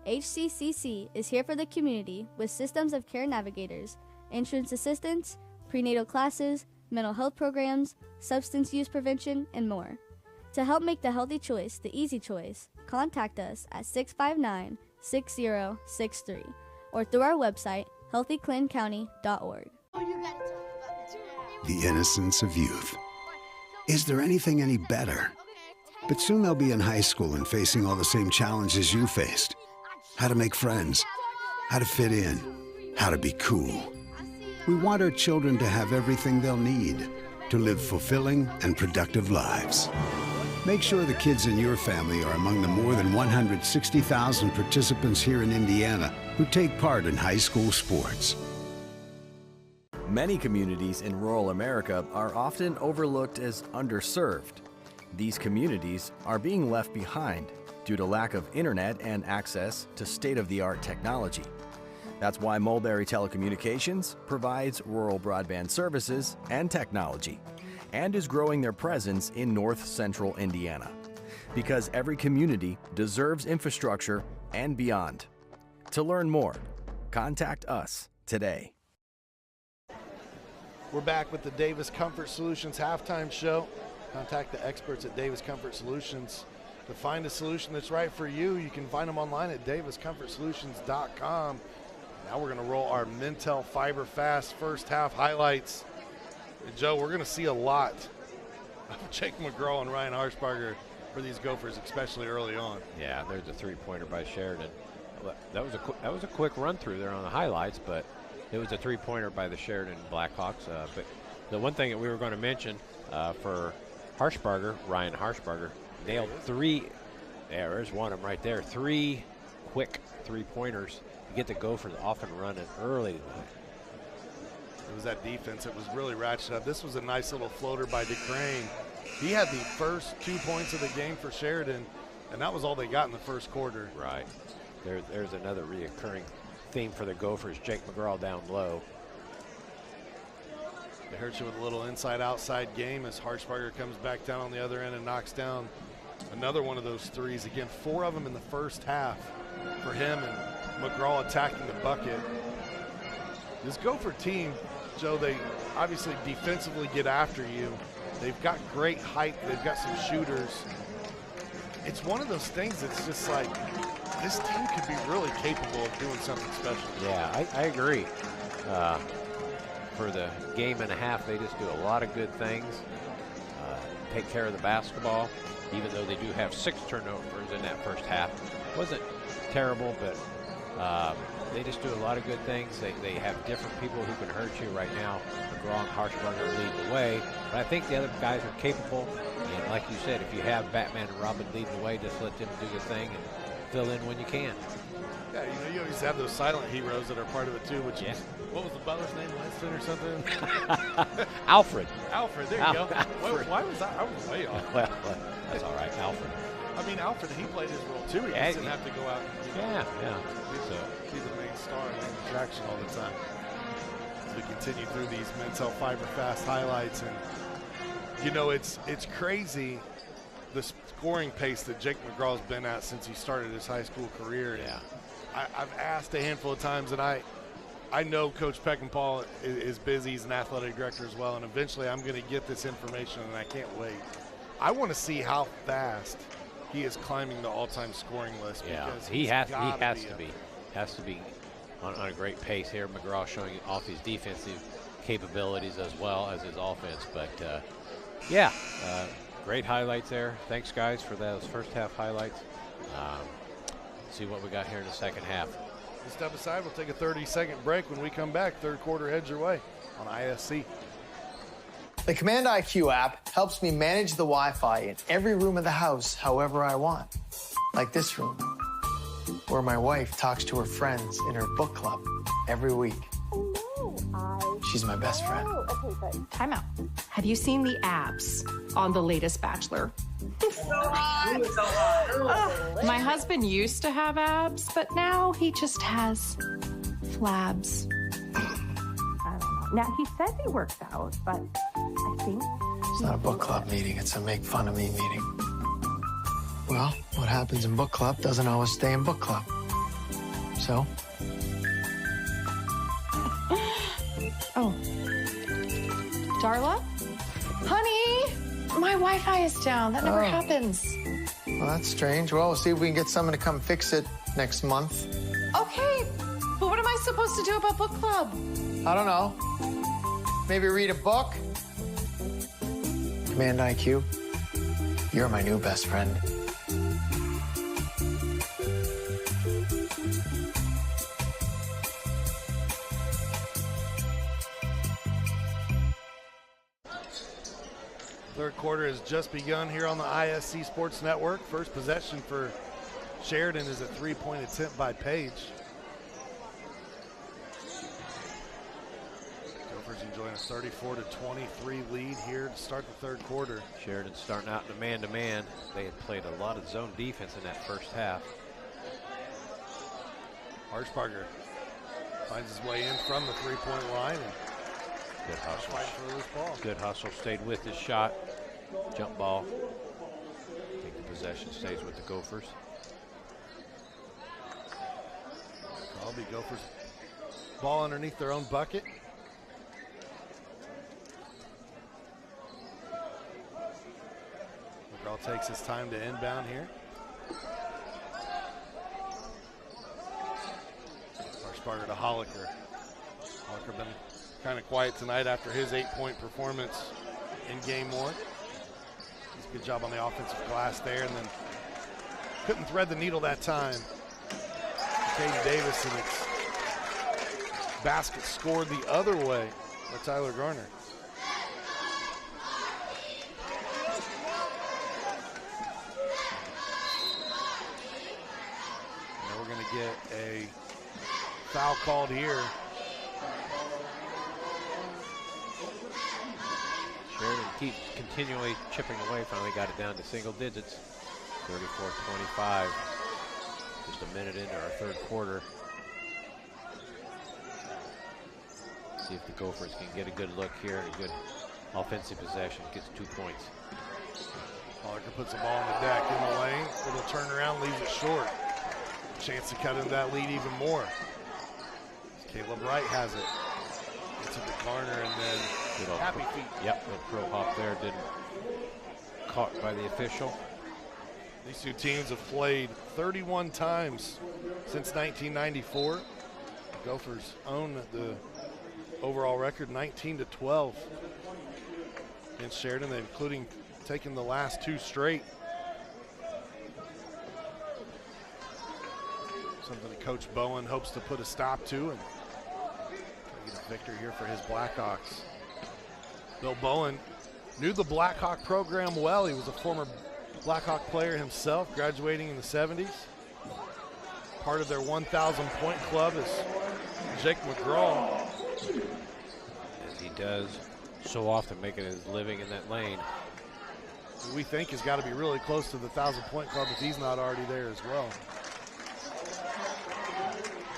HCCC is here for the community with systems of care navigators, insurance assistance, prenatal classes, mental health programs, substance use prevention, and more. To help make the healthy choice the easy choice, contact us at 659-6063 or through our website, healthyclintoncounty.org. The innocence of youth. Is there anything any better? But soon they'll be in high school and facing all the same challenges you faced. How to make friends, how to fit in, how to be cool. We want our children to have everything they'll need to live fulfilling and productive lives. Make sure the kids in your family are among the more than 160,000 participants here in Indiana who take part in high school sports. Many communities in rural America are often overlooked as underserved. These communities are being left behind due to lack of internet and access to state-of-the-art technology. That's why Mulberry Telecommunications provides rural broadband services and technology, and is growing their presence in north central Indiana. Because every community deserves infrastructure and beyond. To learn more, contact us today. We're back with the Davis Comfort Solutions halftime show. Contact the experts at Davis Comfort Solutions to find a solution that's right for you. You can find them online at daviscomfortsolutions.com. Now we're going to roll our Mintel Fiber Fast first half highlights. And Joe, we're going to see a lot of Jake McGraw and Ryan Harshbarger for these Gophers, especially early on. Yeah, there's a three-pointer by Sheridan. That was a quick run through there on the highlights, but it was a three-pointer by the Sheridan Blackhawks. But the one thing that we were going to mention for Harshbarger, Ryan Harshbarger, nailed 3. There's one of them right there. 3 quick three-pointers to get the Gophers off and running early tonight. It was that defense that was really ratcheted up. This was a nice little floater by DeCrane. He had the first 2 points of the game for Sheridan, and that was all they got in the first quarter. Right. There's another reoccurring theme for the Gophers. Jake McGraw down low. They hurt you with a little inside-outside game as Harshbarger comes back down on the other end and knocks down another one of those threes. Again, 4 of them in the first half for him, and McGraw attacking the bucket. This Gopher team, Joe, they obviously defensively get after you, They've got great height. They've got some shooters. It's one of those things that's just like, this team could be really capable of doing something special. Yeah, I agree. For the game and a half, they just do a lot of good things. Take care of the basketball, even though they do have 6 turnovers in that first half. Wasn't terrible, but they just do a lot of good things. They have different people who can hurt you right now. McGraw and Harshbarger lead the way, but I think the other guys are capable. And like you said, if you have Batman and Robin leading the way, just let them do their thing and fill in when you can. Yeah, you always have those silent heroes that are part of it too, which is, what was the butler's name, Winston or something? Alfred. Alfred, there you go. Why was I was way off. Well, that's all right, Alfred. I mean, Alfred, he played his role too. He just didn't have to go out and be the main star, main attraction all the time. As we continue through these Men's Health Fiber Fast highlights, and it's crazy the scoring pace that Jake McGraw's been at since he started his high school career. Yeah. I've asked a handful of times, and I know Coach Peckinpah is busy. He's an athletic director as well, and eventually I'm going to get this information, and I can't wait. I want to see how fast he is climbing the all-time scoring list. Yeah, because he has to be on a great pace here. McGraw showing off his defensive capabilities as well as his offense. But great highlights there. Thanks, guys, for those first half highlights. See what we got here in the second half. We'll step aside. We'll take a 30-second break. When we come back, third quarter heads your way on ISC. The Command IQ app helps me manage the Wi-Fi in every room of the house however I want. Like this room, where my wife talks to her friends in her book club every week. She's my best friend. Time out. Have you seen the abs on the latest Bachelor? My husband used to have abs, but now he just has flabs. I don't know. Now, he says he works out, but I think... It's not a book club meeting. It's a make fun of me meeting. Well, what happens in book club doesn't always stay in book club. So? Oh. Darla? Honey, my Wi-Fi is down. That never happens. Well, that's strange. Well, we'll see if we can get someone to come fix it next month. Okay, but what am I supposed to do about book club? I don't know. Maybe read a book? Command IQ, you're my new best friend. Third quarter has just begun here on the ISC Sports Network. First possession for Sheridan is a three-point attempt by Page. Gophers enjoying a 34-23 lead here to start the third quarter. Sheridan starting out in a man-to-man. They had played a lot of zone defense in that first half. Harshbarger finds his way in from the three-point line. And good hustle. For the loose ball. Good hustle. Stayed with his shot. Jump ball. I think the possession stays with the Gophers. Colby Gophers ball underneath their own bucket. McGraw takes his time to inbound here. Harshbarger to Holliker. Holliker been kind of quiet tonight after his 8-point performance in game one. He's a good job on the offensive glass there, and then couldn't thread the needle that time. Caden Davis, and it's basket scored the other way by Tyler Garner. Now we're going to get a foul called here. Sheridan keeps continually chipping away. Finally got it down to single digits. 34-25. Just a minute into our third quarter. See if the Gophers can get a good look here and a good offensive possession. Gets 2 points. Holliker puts the ball on the deck in the lane. Little turnaround, leaves it short. Chance to cut into that lead even more. Caleb Wright has it. Gets it to Garner, and then Happy feet. Yep, the pro hop there didn't caught by the official. These two teams have played 31 times since 1994. The Gophers own the overall record, 19-12 against Sheridan. They've including taking the last 2 straight. Something that Coach Bowen hopes to put a stop to and get a victory here for his Blackhawks. Bill Bowen knew the Blackhawk program well. He was a former Blackhawk player himself, graduating in the 70s. Part of their 1,000-point club is Jake McGraw. As he does so often, making his living in that lane. Who we think has got to be really close to the 1,000-point club if he's not already there as well.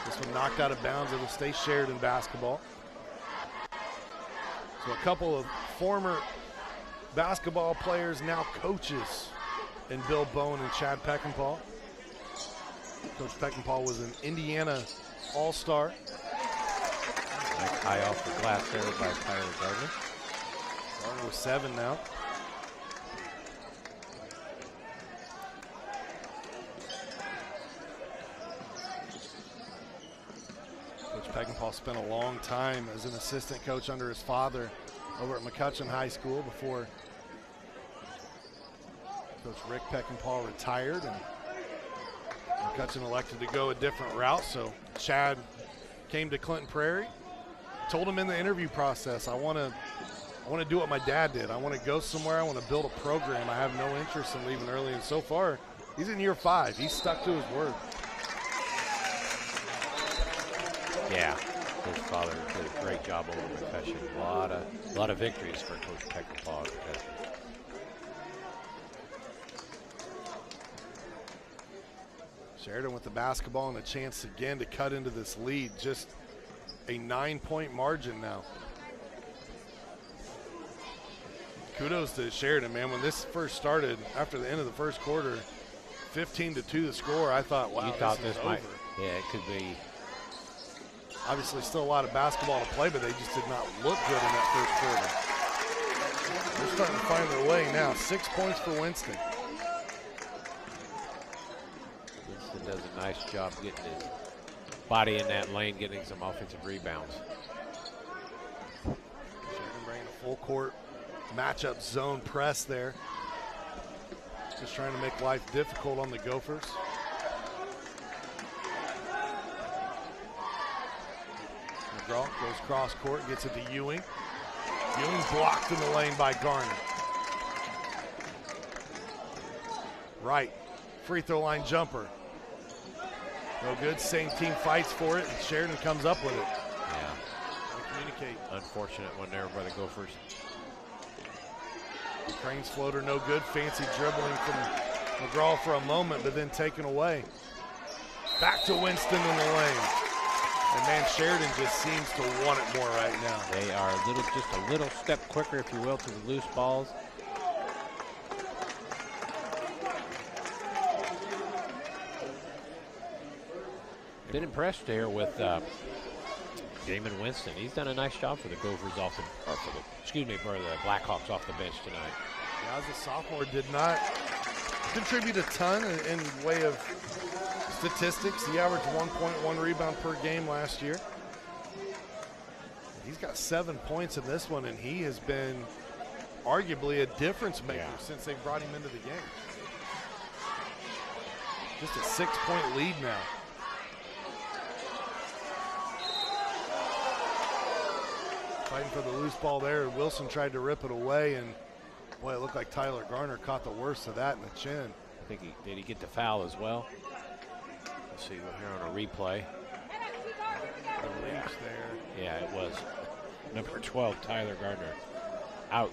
This one knocked out of bounds. It'll stay Sheridan basketball. So a couple of former basketball players, now coaches, in Bill Bowen and Chad Peckinpah. Coach Peckinpah was an Indiana All-Star. Nice high off the glass there by Tyler Gardner. Gardner with 7 now. Coach Peckinpah spent a long time as an assistant coach under his father over at McCutcheon High School before Coach Rick Peckinpah retired, and McCutcheon elected to go a different route. So Chad came to Clinton Prairie, told him in the interview process, I want to do what my dad did. I want to go somewhere. I want to build a program. I have no interest in leaving early. And so far, he's in year 5. He's stuck to his word. Yeah, his father did a great job over McCutcheon. A lot of victories for Coach Peckinpah at McCutcheon. Sheridan with the basketball and a chance again to cut into this lead. Just a 9-point margin now. Kudos to Sheridan, man. When this first started, after the end of the first quarter, 15-2 the score, I thought, wow, you thought this this is might, over. yeah, it could be. Obviously still a lot of basketball to play, but they just did not look good in that first quarter. They're starting to find their way now. 6 points for Winston. Winston does a nice job getting his body in that lane, getting some offensive rebounds. Sheridan bringing a full court matchup zone press there. Just trying to make life difficult on the Gophers. McGraw goes cross court, gets it to Ewing. Ewing's blocked in the lane by Garner. Right, free throw line jumper. No good, same team fights for it, and Sheridan comes up with it. Yeah. Communicate. Unfortunate one there by the Gophers. Crane's floater no good, fancy dribbling from McGraw for a moment, but then taken away. Back to Winston in the lane. And man, Sheridan just seems to want it more right now. They are just a little step quicker, if you will, to the loose balls. Been impressed here with Jamin Winston. He's done a nice job for the Gophers for the Blackhawks off the bench tonight. Yeah, as a sophomore, did not contribute a ton in way of statistics. He averaged 1.1 rebound per game last year. He's got 7 points in this one, and he has been arguably a difference maker since they brought him into the game. Just a 6-point lead now. Fighting for the loose ball there. Wilson tried to rip it away, and boy, it looked like Tyler Garner caught the worst of that in the chin. I think did he get the foul as well? Let's see, we're here on a replay. The reach there. Yeah, it was number 12, Tyler Gardner. Ouch.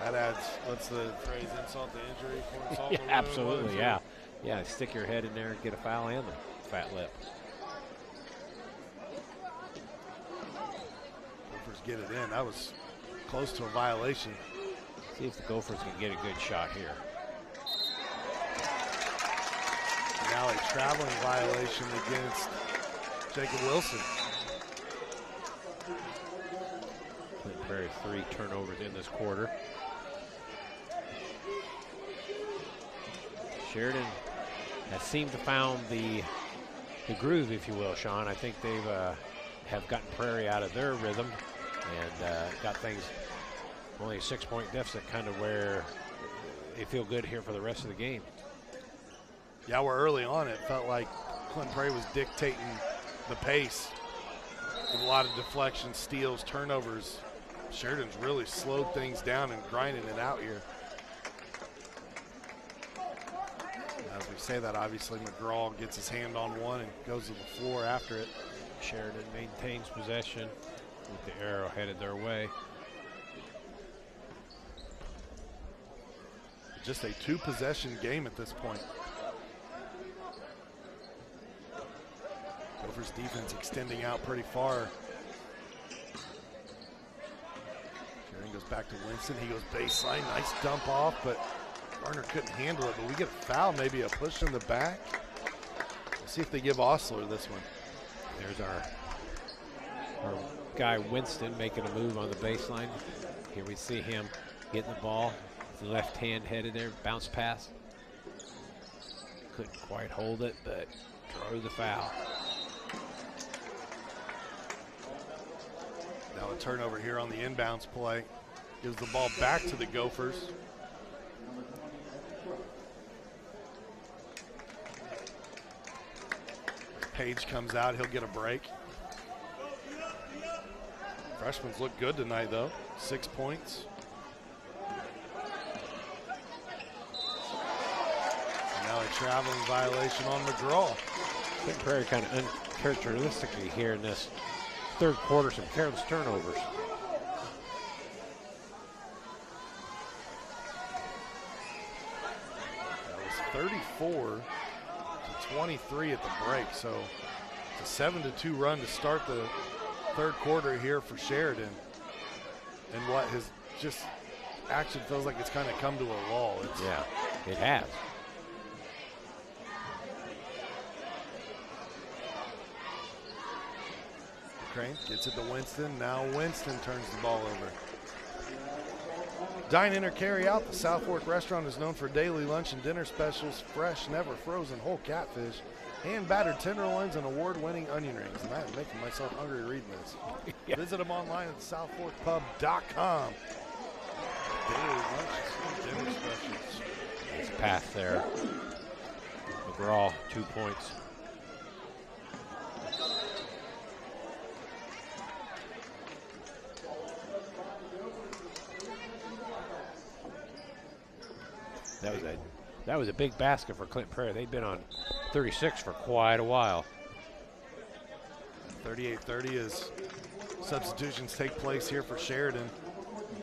That adds, what's the phrase, insult to injury for insult to wound. Absolutely, yeah. Yeah, stick your head in there and get a foul and the fat lip. Gophers get it in. That was close to a violation. See if the Gophers can get a good shot here. Now a traveling violation against Jacob Wilson. Prairie 3 turnovers in this quarter. Sheridan has seemed to found the groove, if you will, Sean. I think they've have gotten Prairie out of their rhythm and got things only a 6-point deficit, kind of where they feel good here for the rest of the game. Yeah, we're early on. It felt like Clinton Prairie was dictating the pace with a lot of deflections, steals, turnovers. Sheridan's really slowed things down and grinding it out here. As we say that, obviously McGraw gets his hand on one and goes to the floor after it. Sheridan maintains possession with the arrow headed their way. Just a 2-possession game at this point. Gophers defense extending out pretty far. Sheridan goes back to Winston. He goes baseline, nice dump off, but Garner couldn't handle it. But we get a foul, maybe a push in the back. We'll see if they give Osler this one. There's our guy Winston making a move on the baseline. Here we see him getting the ball. The left hand headed there, bounce pass. Couldn't quite hold it, but drew the foul. Now a turnover here on the inbounds play. Gives the ball back to the Gophers. Page comes out, he'll get a break. Freshmen's look good tonight though, 6 points. Now a traveling violation on McGraw. I think Prairie kind of uncharacteristically here in this third quarter, some careless turnovers. That was 34 to 23 at the break, so it's a 7-2 run to start the third quarter here for Sheridan. And what has just action feels like it's kind of come to a lull. Yeah, it has. Crane gets it to Winston. Now Winston turns the ball over. Dine in or carry out. The South Fork restaurant is known for daily lunch and dinner specials, fresh, never frozen whole catfish, hand-battered tenderloins, and award-winning onion rings. And I am making myself hungry reading this. Yeah. Visit them online at southforkpub.com. Daily lunch and dinner specials. Nice pass there. McGraw, 2 points. That was a big basket for Clinton Prairie. They've been on 36 for quite a while. 38-30 as substitutions take place here for Sheridan.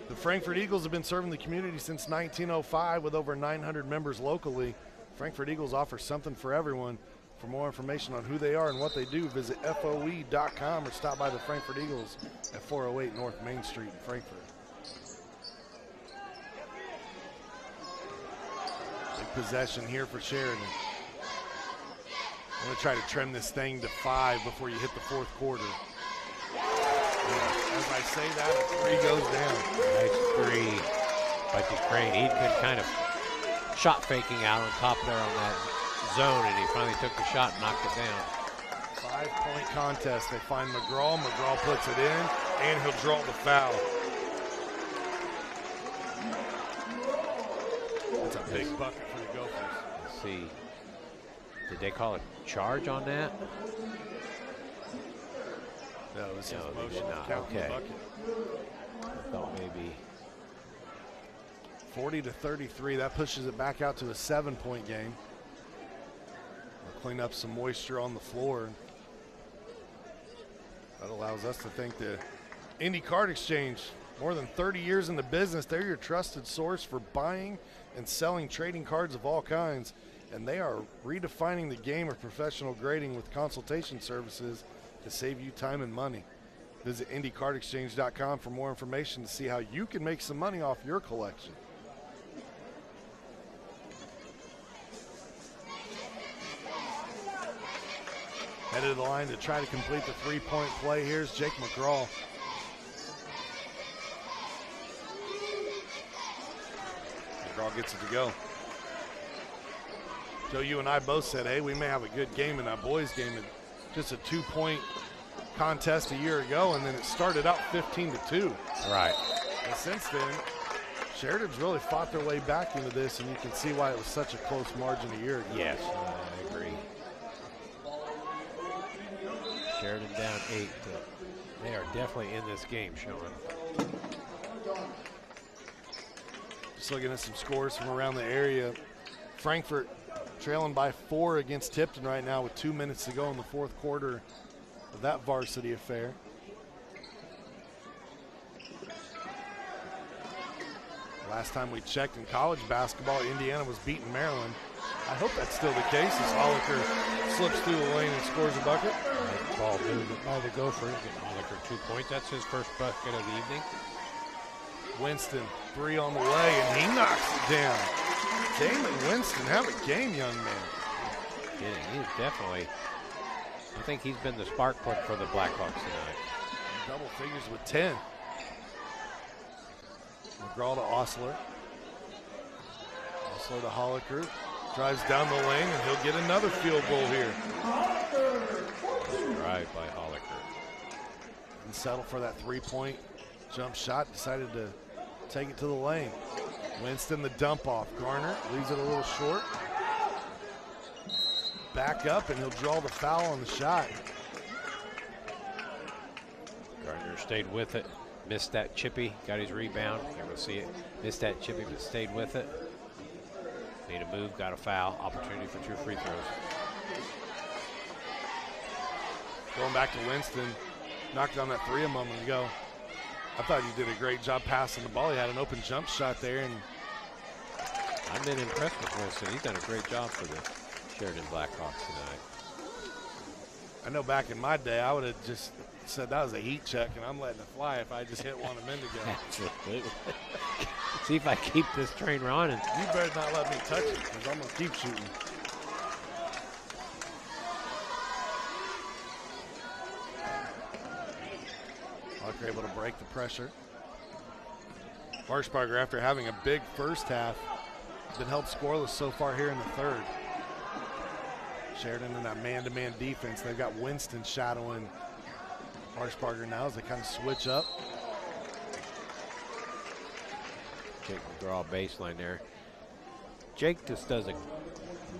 The Frankfort Eagles have been serving the community since 1905 with over 900 members locally. Frankfort Eagles offers something for everyone. For more information on who they are and what they do, visit FOE.com or stop by the Frankfort Eagles at 408 North Main Street in Frankfort. Possession here for Sheridan. I'm going to try to trim this thing to 5 before you hit the fourth quarter. As I say that, a 3 goes down. Nice 3 by DeCrane. He'd been kind of shot faking out on top there on that zone, and he finally took the shot and knocked it down. 5-point contest. They find McGraw. McGraw puts it in, and he'll draw the foul. That's a big bucket for the Gophers. Let's see. Did they call a charge on that? No, it was his no, motion. Okay. The bucket. I thought maybe. 40-33. That pushes it back out to a 7-point game. We'll clean up some moisture on the floor. That allows us to think the Indy Card Exchange, more than 30 years in the business, they're your trusted source for buying and selling trading cards of all kinds, and they are redefining the game of professional grading with consultation services to save you time and money. Visit IndyCardExchange.com for more information to see how you can make some money off your collection. Headed to the line to try to complete the 3-point play. Here's Jake McGraw. McGraw gets it to go. Joe, you and I both said, hey, we may have a good game in that boys game. And just a 2-point contest a year ago, and then it started out 15-2. Right. And since then, Sheridan's really fought their way back into this, and you can see why it was such a close margin a year ago. Yes, I agree. Sheridan down 8. They are definitely in this game, Sean. Just looking at some scores from around the area. Frankfort trailing by 4 against Tipton right now with 2 minutes to go in the fourth quarter of that varsity affair. Last time we checked in college basketball, Indiana was beating Maryland. I hope that's still the case as Holliker slips through the lane and scores a bucket. Nice ball moved by the Gophers. Holliker 2 points. That's his first bucket of the evening. Winston, 3 on the way, and he knocks it down. Damon Winston, have a game, young man. Yeah, he's definitely, I think he's been the spark plug for the Blackhawks tonight. Double figures with 10. McGraw to Osler. Osler to Holliker. Drives down the lane, and he'll get another field goal here. Right by Holliker. And settle for that 3-point jump shot. Decided to take it to the lane. Winston the dump off. Garner leaves it a little short. Back up, and he'll draw the foul on the shot. Gardner stayed with it. Missed that chippy. Got his rebound. Here we'll see it. Missed that chippy, but stayed with it. Made a move, got a foul. Opportunity for 2 free throws. Going back to Winston. Knocked down that 3 a moment ago. I thought he did a great job passing the ball. He had an open jump shot there. And I've been impressed with Winston. He's done a great job for the Sheridan Blackhawks tonight. I know back in my day, I would have just said that was a heat check, and I'm letting it fly if I just hit one a minute ago. Absolutely. See if I keep this train running. You better not let me touch it, because I'm going to keep shooting. Walker able to break the pressure. Harshbarger, after having a big first half, has been held scoreless so far here in the third. Sheridan in that man-to-man defense. They've got Winston shadowing Harshbarger now as they kind of switch up. Jake McGraw baseline there. Jake just does a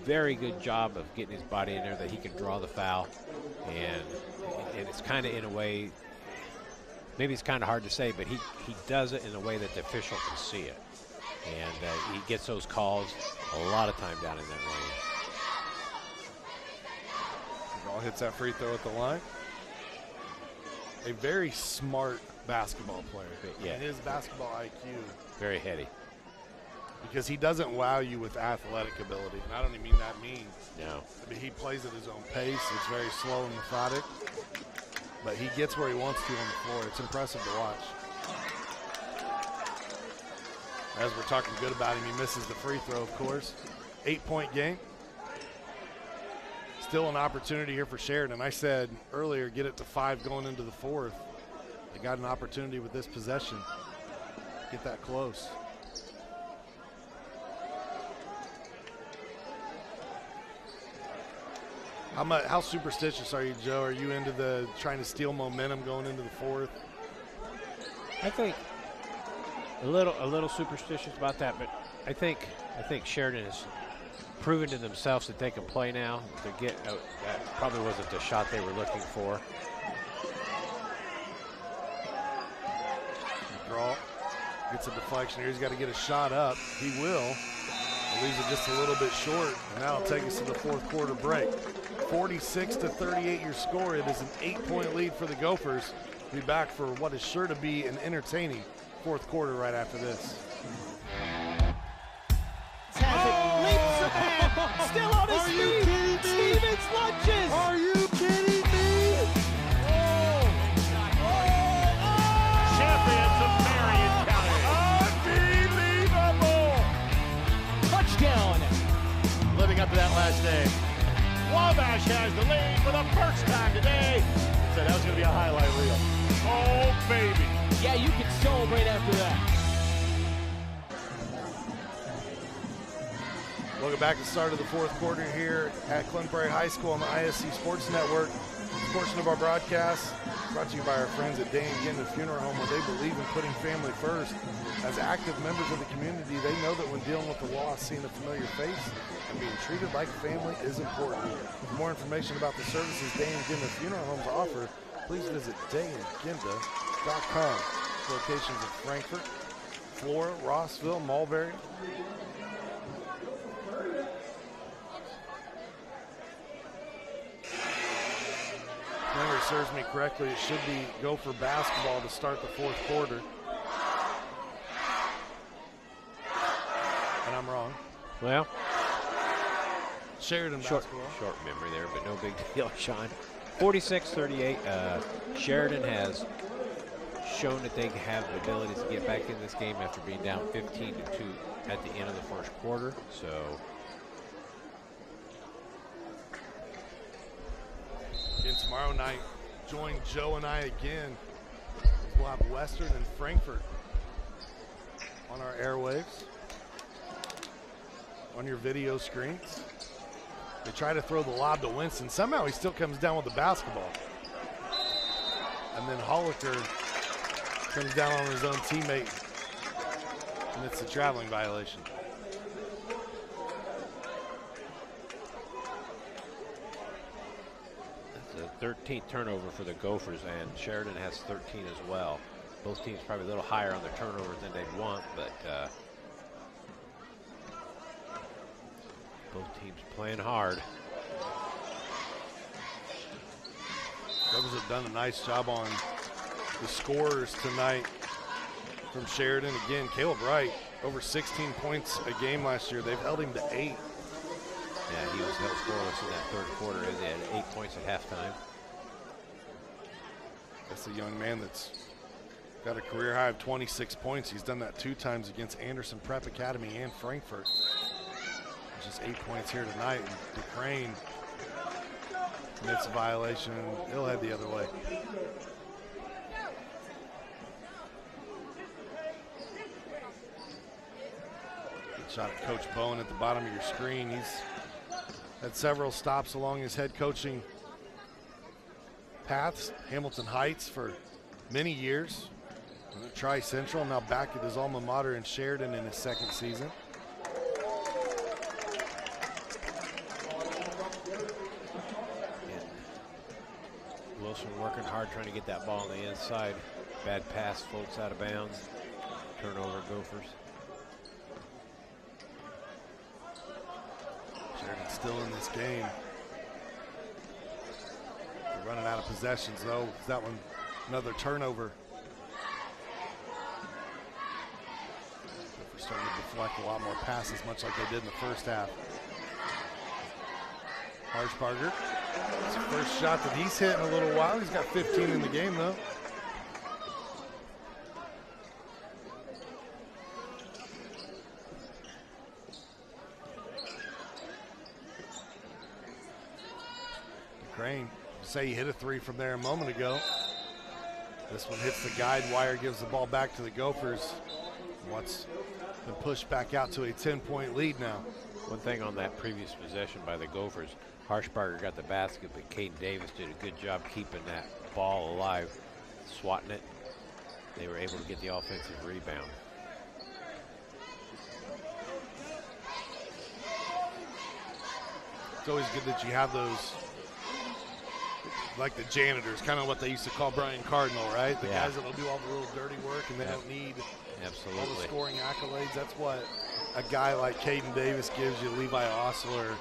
very good job of getting his body in there that he can draw the foul. And it's kind of in a way, maybe it's kind of hard to say, but he does it in a way that the official can see it. And he gets those calls a lot of time down in that lane. McGraw hits that free throw at the line. A very smart basketball player. Yeah. And his basketball IQ. Very heady. Because he doesn't wow you with athletic ability. And I don't even mean that mean. No. I mean, he plays at his own pace. It's very slow and methodic. But he gets where he wants to on the floor. It's impressive to watch. As we're talking good about him, he misses the free throw, of course. 8-point game. Still an opportunity here for Sheridan. I said earlier, get it to 5 going into the fourth. They got an opportunity with this possession. Get that close. How superstitious are you, Joe? Are you into the trying to steal momentum going into the fourth? I think a little superstitious about that, but I think Sheridan has proven to themselves that they can play now. That probably wasn't the shot they were looking for. McGraw gets a deflection here. He's got to get a shot up. He will. He leaves it just a little bit short, and that'll take us to the fourth quarter break. 46-38 your score. It is an 8-point lead for the Gophers. We'll be back for what is sure to be an entertaining fourth quarter right after this. Still on his feet. Stevens lunges. Are you kidding me? Champions of Marion County. Unbelievable. Touchdown. Living up to that last name. Wabash has the lead for the first time today. Said that was going to be a highlight reel. Oh, baby. Yeah, you can celebrate after that. Welcome back to the start of the fourth quarter here at Clinton Prairie High School on the ISC Sports Network. This portion of our broadcast brought to you by our friends at Day and Ginda Funeral Home, where they believe in putting family first. As active members of the community, they know that when dealing with the loss, seeing a familiar face and being treated like family is important. For more information about the services Day and Ginda Funeral Homes offer, please visit dayandginda.com. Locations in Frankfort, Flora, Rossville, Mulberry. If memory serves me correctly, it should be Gopher basketball to start the fourth quarter. And I'm wrong. Well, Sheridan basketball. Short memory there, but no big deal, Sean. 46-38. Sheridan has shown that they have the ability to get back in this game after being down 15-2 at the end of the first quarter. So again tomorrow night, join Joe and I again. We'll have Western and Frankfort on our airwaves, on your video screens. They try to throw the lob to Winston. Somehow he still comes down with the basketball. And then Holliker comes down on his own teammate, and it's a traveling violation. it's a 13th turnover for the Gophers, and Sheridan has 13 as well. Both teams probably a little higher on their turnovers than they'd want, but both teams playing hard. Gophers have done a nice job on the scorers tonight from Sheridan. Again, Caleb Wright, over 16 points a game last year. They've held him to 8. Yeah, he was held scoreless in that third quarter. They had 8 points at halftime. That's a young man that's got a career high of 26 points. He's done that 2 times against Anderson Prep Academy and Frankfort. Just 8 points here tonight. And DeCrane commits a violation. He'll head the other way. Good shot at Coach Bowen at the bottom of your screen. He's had several stops along his head coaching paths. Hamilton Heights for many years. Tri-Central, now back at his alma mater in Sheridan in his second season. Wilson working hard trying to get that ball on the inside. Bad pass, floats out of bounds. Turnover, Gophers. Sheridan still in this game. They're running out of possessions though. That one, another turnover. Gophers starting to deflect a lot more passes, much like they did in the first half. Harshbarger. It's the first shot that he's hit in a little while. He's got 15 in the game though. Crane, say he hit a 3 from there a moment ago. This one hits the guide wire, gives the ball back to the Gophers. What's been pushed back out to a 10-point lead now. One thing on that previous possession by the Gophers, Harshbarger got the basket, but Caden Davis did a good job keeping that ball alive, swatting it. They were able to get the offensive rebound. It's always good that you have those, like the janitors, kind of what they used to call Brian Cardinal, right? The guys that'll do all the little dirty work and they don't need all the scoring accolades. That's what a guy like Caden Davis gives you, Levi Osler.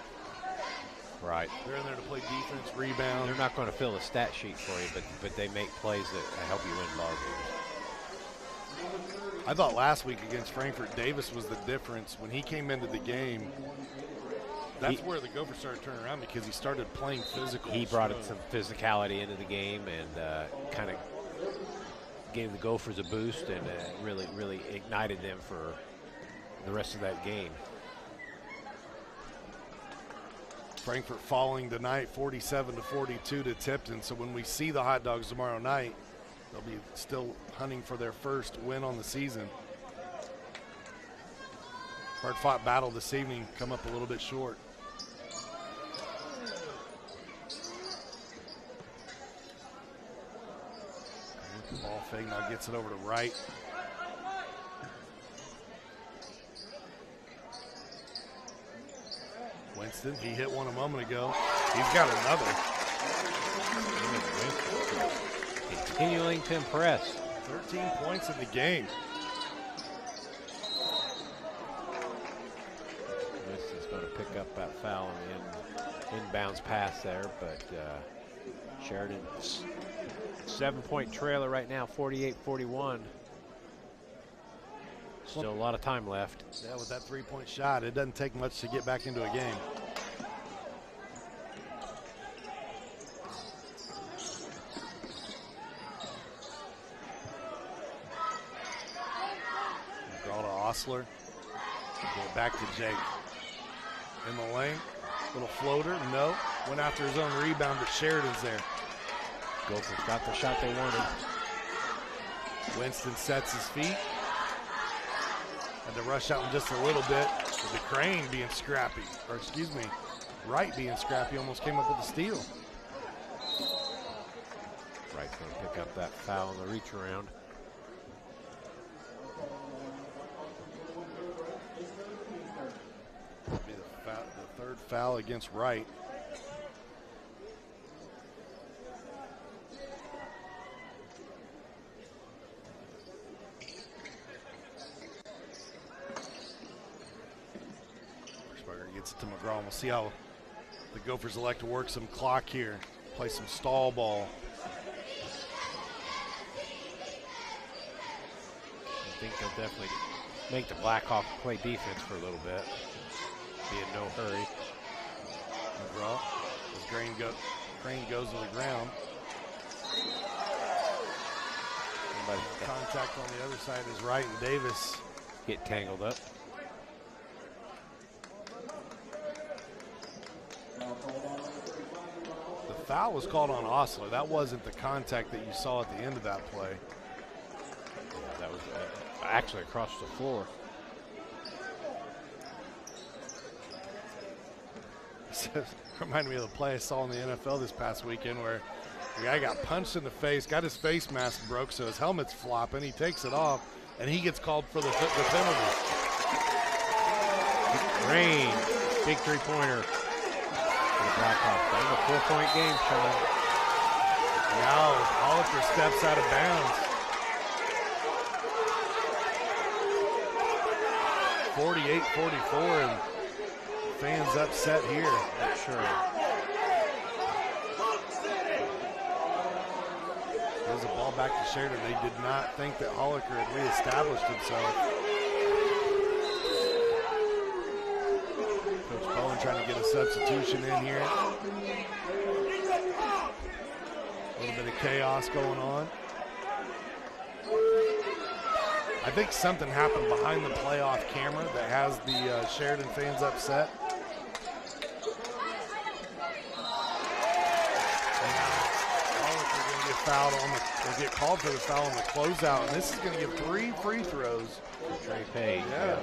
Right. They're in there to play defense, rebound. They're not going to fill a stat sheet for you, but they make plays that help you win ball games. I thought last week against Frankfort, Davis was the difference. When he came into the game, that's where the Gophers started turning around because he started playing physical. He brought some physicality into the game and kind of gave the Gophers a boost and really ignited them for the rest of that game. Frankfort falling tonight 47-42 to Tipton. So when we see the Hot Dogs tomorrow night, they'll be still hunting for their first win on the season. Hard-fought battle this evening, come up a little bit short. Ball fake, now gets it over to Wright. Winston, he hit one a moment ago. He's got another. Continuing to impress. 13 points in the game. Winston's going to pick up that foul on the inbounds pass there, but Sheridan's 7-point trailer right now, 48-41. Still a lot of time left. Yeah, with that three-point shot, it doesn't take much to get back into a game. McGraw to Osler. Get it back to Jake. In the lane, little floater, no. Went after his own rebound, but Sheridan's there. Gophers got the shot they wanted. Winston sets his feet. Had to rush out in just a little bit. With the Crane being scrappy, or excuse me, Wright being scrappy, almost came up with a steal. Wright's going to pick up that foul on the reach around. Be the third foul against Wright. Gets it to McGraw. We'll see how the Gophers elect to work some clock here, play some stall ball. I think they'll definitely make the Blackhawks play defense for a little bit. Be in no hurry. McGraw, as Crane goes to the ground. Contact on the other side is Wright and Davis. Get tangled up. The foul was called on Osler. That wasn't the contact that you saw at the end of that play. Yeah, that was actually across the floor. Reminded me of the play I saw in the NFL this past weekend where the guy got punched in the face, got his face mask broke, so his helmet's flopping. He takes it off, and he gets called for the penalty. Rain, big three-pointer. Blackhawks. That was a 4-point game, Sean. Now Holliker steps out of bounds. 48-44, and fans upset here. Not sure. There's a ball back to Sheridan. They did not think that Holliker had reestablished himself. Coach Bowen trying to get a substitution in here. A little bit of chaos going on. I think something happened behind the playoff camera that has the Sheridan fans upset. Holliker going to get fouled on the, or get called for the foul on the closeout, and this is going to give 3 free throws. Trey Page. Yeah.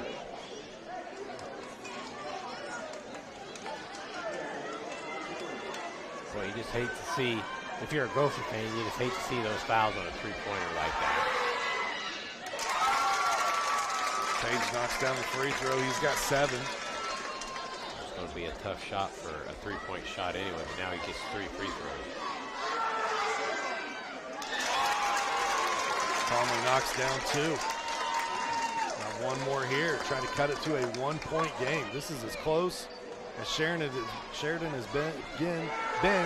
Well, you just hate to see, if you're a Gopher fan, you just hate to see those fouls on a three-pointer like that. Page knocks down the free throw. He's got 7. It's going to be a tough shot for a three-point shot anyway, but now he gets 3 free throws. Conley knocks down 2. Now one more here, trying to cut it to a 1-point game. This is as close as Sheridan has been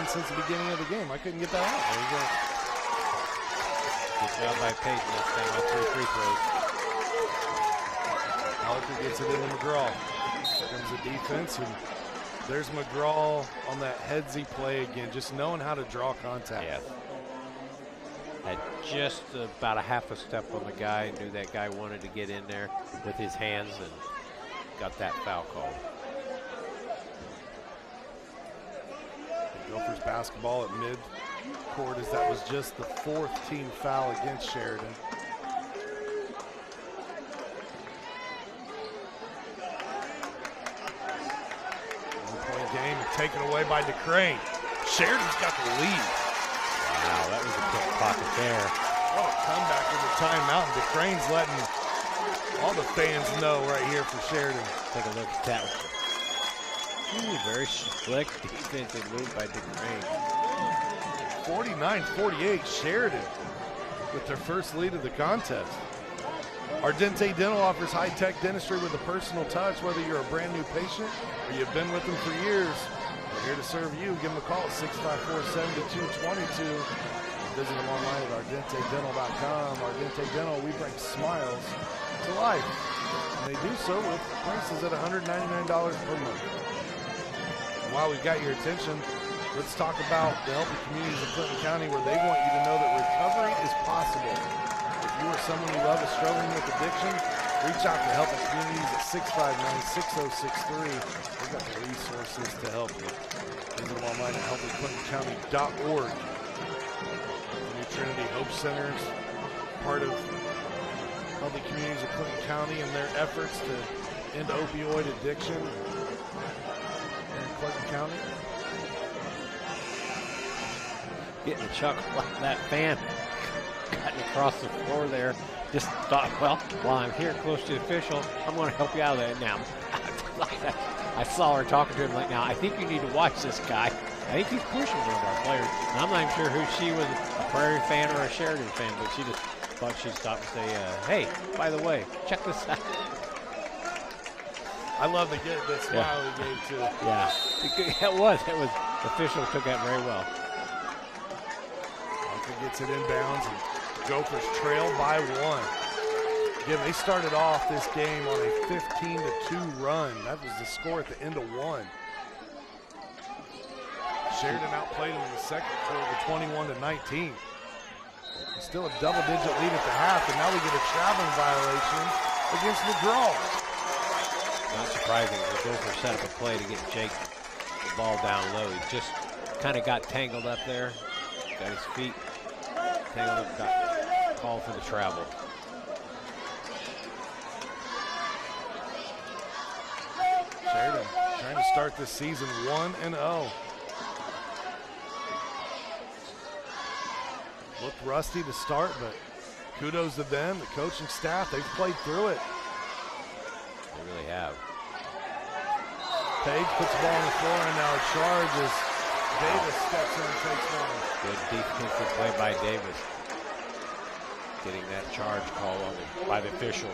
since the beginning of the game. I couldn't get that out. There you go. Good job by Page, knocks down by 3 free throws. Holliker gets it into McGraw. Here comes the defense, and there's McGraw on that headsy play again, just knowing how to draw contact. Yeah. Had just about a half a step on the guy, knew that guy wanted to get in there with his hands and got that foul called. The Gophers basketball at mid-court, as that was just the 4th team foul against Sheridan. taken away by DeCrane. Sheridan's got the lead. Wow, that was a quick pocket there. What a comeback in the timeout. And DeCrane's letting all the fans know right here for Sheridan. Take a look at that one. Ooh, very slick defensive move by DeCrane. 49-48, Sheridan with their first lead of the contest. Ardente Dental offers high-tech dentistry with a personal touch. Whether you're a brand new patient or you've been with them for years, we're here to serve you. Give them a call at 654-7222. Visit them online at ardentedental.com. Ardente Dental, we bring smiles to life. And they do so with prices at $199 per month. And while we've got your attention, let's talk about the Healthy Communities of Clinton County, where they want you to know that recovery is possible. If you or someone you love is struggling with addiction, reach out to Healthy Communities at 659-6063. They've got the resources to help you. Visit them online at healthyclintoncounty.org. New Trinity Hope Centers, part of Healthy Communities of Clinton County and their efforts to end opioid addiction here in Clinton County. Getting a chuckle like that fan cutting across the floor there. Just thought, well, while I'm here close to the official, I'm going to help you out of that now. I saw her talking to him like, now, I think you need to watch this guy. I think he's pushing one of our players. And I'm not even sure who she was, a Prairie fan or a Sheridan fan, but she just thought she'd stop and say, hey, by the way, check this out. I love the smile he gave to. Yeah, it was. The official took that very well. Walker gets it inbounds, and Gophers trail by one. Again, they started off this game on a 15-2 run. That was the score at the end of one. Sheridan outplayed him in the second quarter, 21-19. Still a double-digit lead at the half, and now we get a traveling violation against McGraw. Not surprising. The Gophers set up a play to get Jake the ball down low. He just kind of got tangled up there, got his feet tangled up, got called for the travel. Sheridan trying to start this season 1-0. Looked rusty to start, but kudos to them, the coaching staff. They've played through it. They really have. Page puts the ball on the floor, and now a charge as Davis steps in and takes one. Good defensive play by Davis. Getting that charge call on by the official.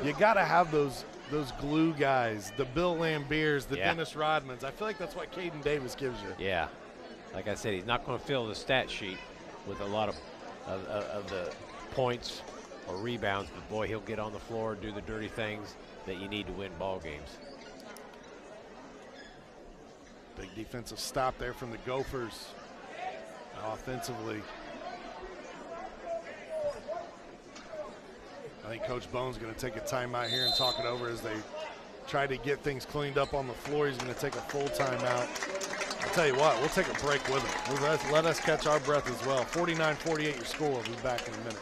You got to have those glue guys, the Bill Lambiers, the Dennis Rodmans. I feel like that's what Caden Davis gives you. Yeah. Like I said, he's not going to fill the stat sheet with a lot of the points or rebounds, but boy, he'll get on the floor and do the dirty things that you need to win ball games. Big defensive stop there from the Gophers. Offensively, I think Coach Bone's going to take a timeout here and talk it over as they try to get things cleaned up on the floor. He's going to take a full timeout. I'll tell you what, we'll take a break with it. Let us catch our breath as well. 49-48 your score. We'll be back in a minute.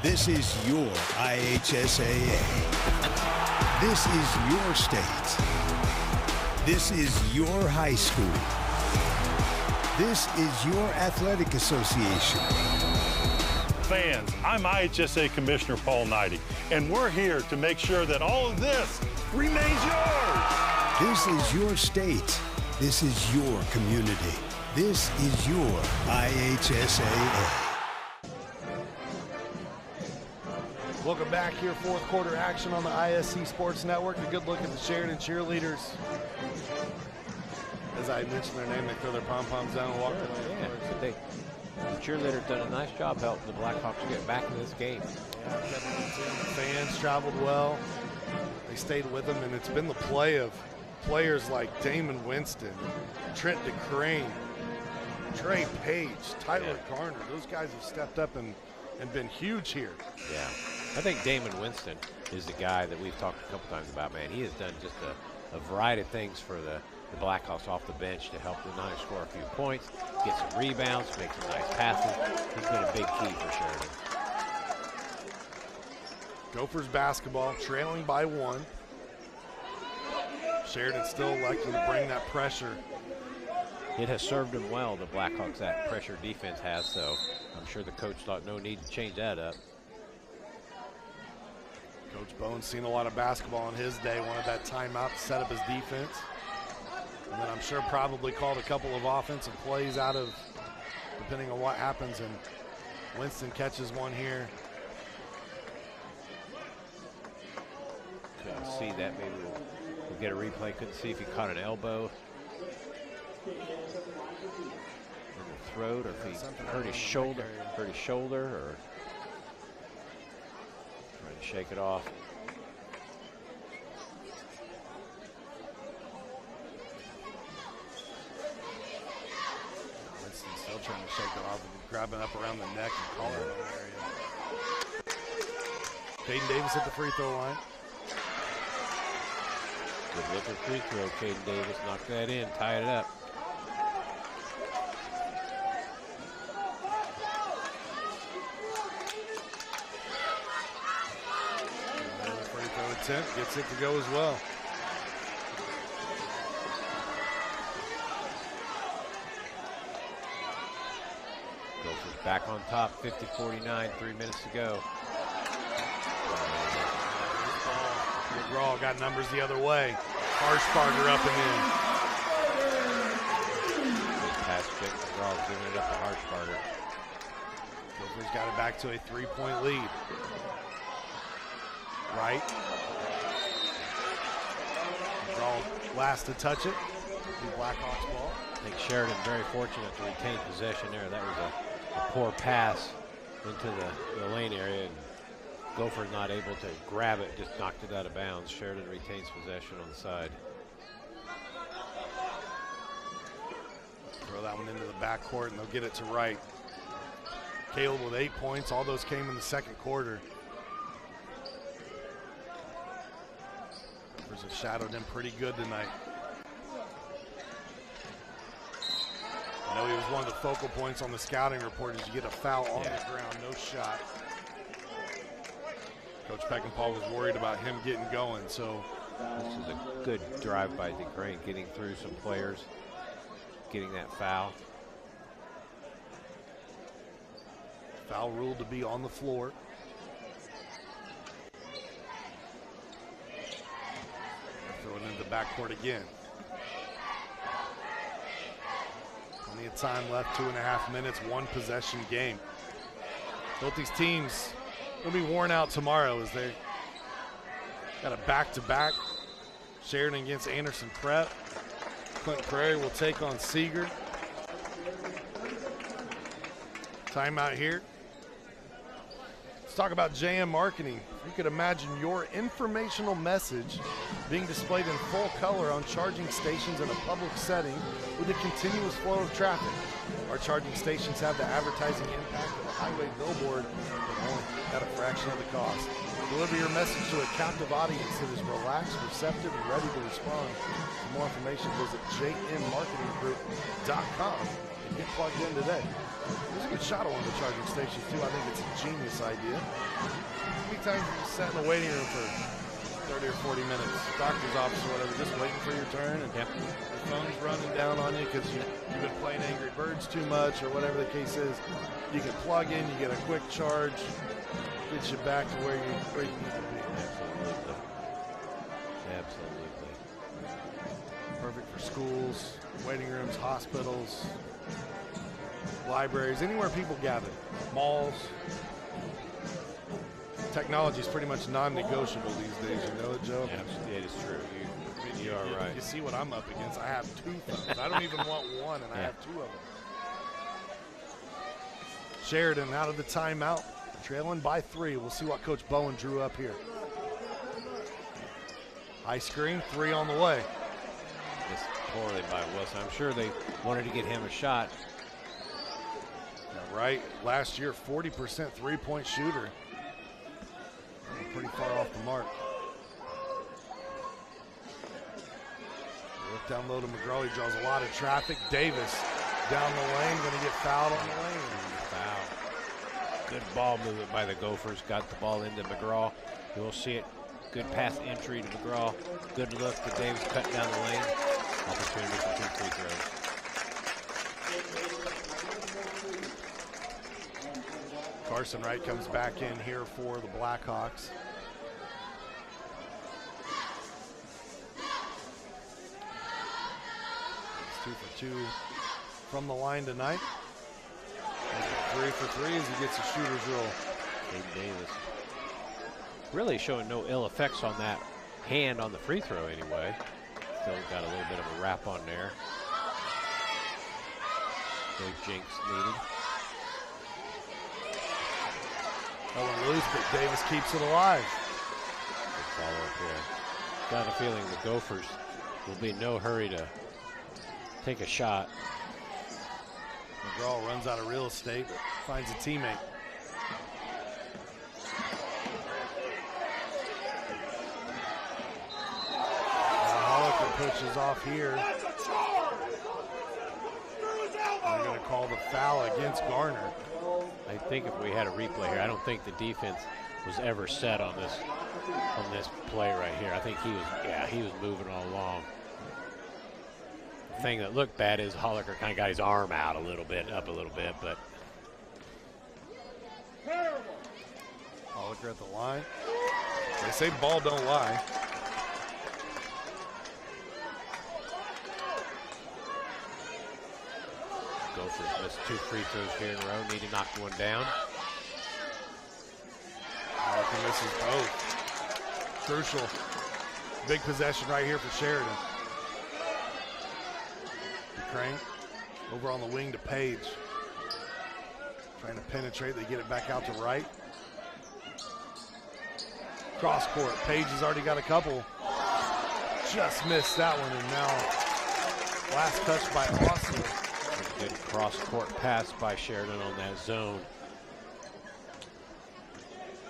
This is your IHSAA. This is your state. This is your high school. This is your athletic association. Fans, I'm IHSAA Commissioner Paul Knighty, and we're here to make sure that all of this remains yours. This is your state. This is your community. This is your IHSAA. Welcome back here, fourth quarter action on the ISC Sports Network. A good look at the Sheridan cheerleaders. As I mentioned their name, they throw their pom-poms down and walk away. Yeah, the cheerleaders done a nice job helping the Blackhawks get back in this game. Yeah, the fans traveled well. They stayed with them, and it's been the play of players like Damon Winston, Trent DeCrane, Trey Page, Tyler Garner. Those guys have stepped up and been huge here. Yeah. I think Damon Winston is the guy that we've talked a couple times about, man. He has done just a variety of things for the Blackhawks off the bench to help the Niners score a few points, get some rebounds, make some nice passes. He's been a big key for Sheridan. Gophers basketball, trailing by 1. Sheridan still liking to bring that pressure. It has served them well, the Blackhawks, that pressure defense has, so I'm sure the coach thought no need to change that up. Coach Bowen's seen a lot of basketball in his day, wanted that timeout to set up his defense. And then I'm sure probably called a couple of offensive plays out of, depending on what happens, and Winston catches one here. Couldn't see that, maybe we'll get a replay, couldn't see if he caught an elbow in the throat, or if he hurt his shoulder, or trying to shake it off. Winston's still trying to shake it off, grabbing up around the neck and calling it on the area. Caden Davis at the free throw line. Good looking free throw, Caden Davis knocked that in, tied it up. Free throw attempt, gets it to go as well. Gophers back on top, 50-49, 3 minutes to go. McGraw got numbers the other way. Harshbarger up and in. Good pass pick, McGraw giving it up to Harshbarger. Gophers got it back to a 3-point lead. Right. McGraw last to touch it. The Blackhawks ball. I think Sheridan very fortunate to retain possession there. That was a poor pass into the lane area, and Gopher not able to grab it, just knocked it out of bounds. Sheridan retains possession on the side. Throw that one into the backcourt, and they'll get it to Wright. Caleb with 8 points. All those came in the second quarter. Gophers have shadowed him pretty good tonight. I know he was one of the focal points on the scouting report as you get a foul on the ground, no shot. Coach Peckinpah was worried about him getting going, so. This is a good drive by DeCrane, getting through some players, getting that foul. Foul ruled to be on the floor. Throw it into the backcourt again. Plenty of time left, 2.5 minutes, 1 possession game. Both these teams will be worn out tomorrow as they got a back-to-back. Sheridan against Anderson Prep. Clinton Prairie will take on Seeger. Timeout here. Let's talk about JM Marketing. You could imagine your informational message being displayed in full color on charging stations in a public setting with a continuous flow of traffic. Our charging stations have the advertising impact of a highway billboard, but only at a fraction of the cost. Deliver your message to a captive audience that is relaxed, receptive, and ready to respond. For more information, visit jmmarketinggroup.com and get plugged in today. There's a good shot on one of the charging stations, too. I think it's a genius idea. How many times you sat in the waiting room for 30 or 40 minutes, doctor's office or whatever, just waiting for your turn, and your phone's running down on you because you've been playing Angry Birds too much or whatever the case is. You can plug in, you get a quick charge, gets you back to where you need to be. Absolutely. Absolutely. Perfect for schools, waiting rooms, hospitals, libraries, anywhere people gather, malls. Technology is pretty much non-negotiable these days, you know it, Joe? Absolutely, it is true. You are right. You see what I'm up against. I have 2 phones. I don't even want one, and I have 2 of them. Sheridan out of the timeout, trailing by 3. We'll see what Coach Bowen drew up here. High screen, 3 on the way. Missed poorly by Wilson. I'm sure they wanted to get him a shot. Right, last year, 40% three-point shooter. Pretty far off the mark. Look down low to McGraw. He draws a lot of traffic. Davis down the lane, going to get fouled on the lane. Foul. Good ball movement by the Gophers. Got the ball into McGraw. You will see it. Good pass entry to McGraw. Good look to Davis, cut down the lane. Opportunity for 2 free throws. Carson Wright comes back in here for the Blackhawks. He's 2 for 2 from the line tonight. 3 for 3 as he gets a shooter's roll. Aiden Davis really showing no ill effects on that hand on the free throw anyway. Still got a little bit of a wrap on there. No jinx needed. Going loose, but Davis keeps it alive. Good follow up here. Got a feeling the Gophers will be in no hurry to take a shot. McGraw runs out of real estate, but finds a teammate. Holliker pushes off here. They're going to call the foul against Garner. I think if we had a replay here, I don't think the defense was ever set on this play right here. I think he was moving all along. The thing that looked bad is Holliker kind of got his arm out a little bit, up a little bit, but Holliker at the line. They say ball don't lie. Gophers missed 2 free throws here in a row. Need to knock one down. Holliker misses both. Crucial. Big possession right here for Sheridan. Crane over on the wing to Page. Trying to penetrate. They get it back out to Wright. Cross court. Page has already got a couple. Just missed that one, and now last touch by Austin. Good cross court pass by Sheridan on that zone.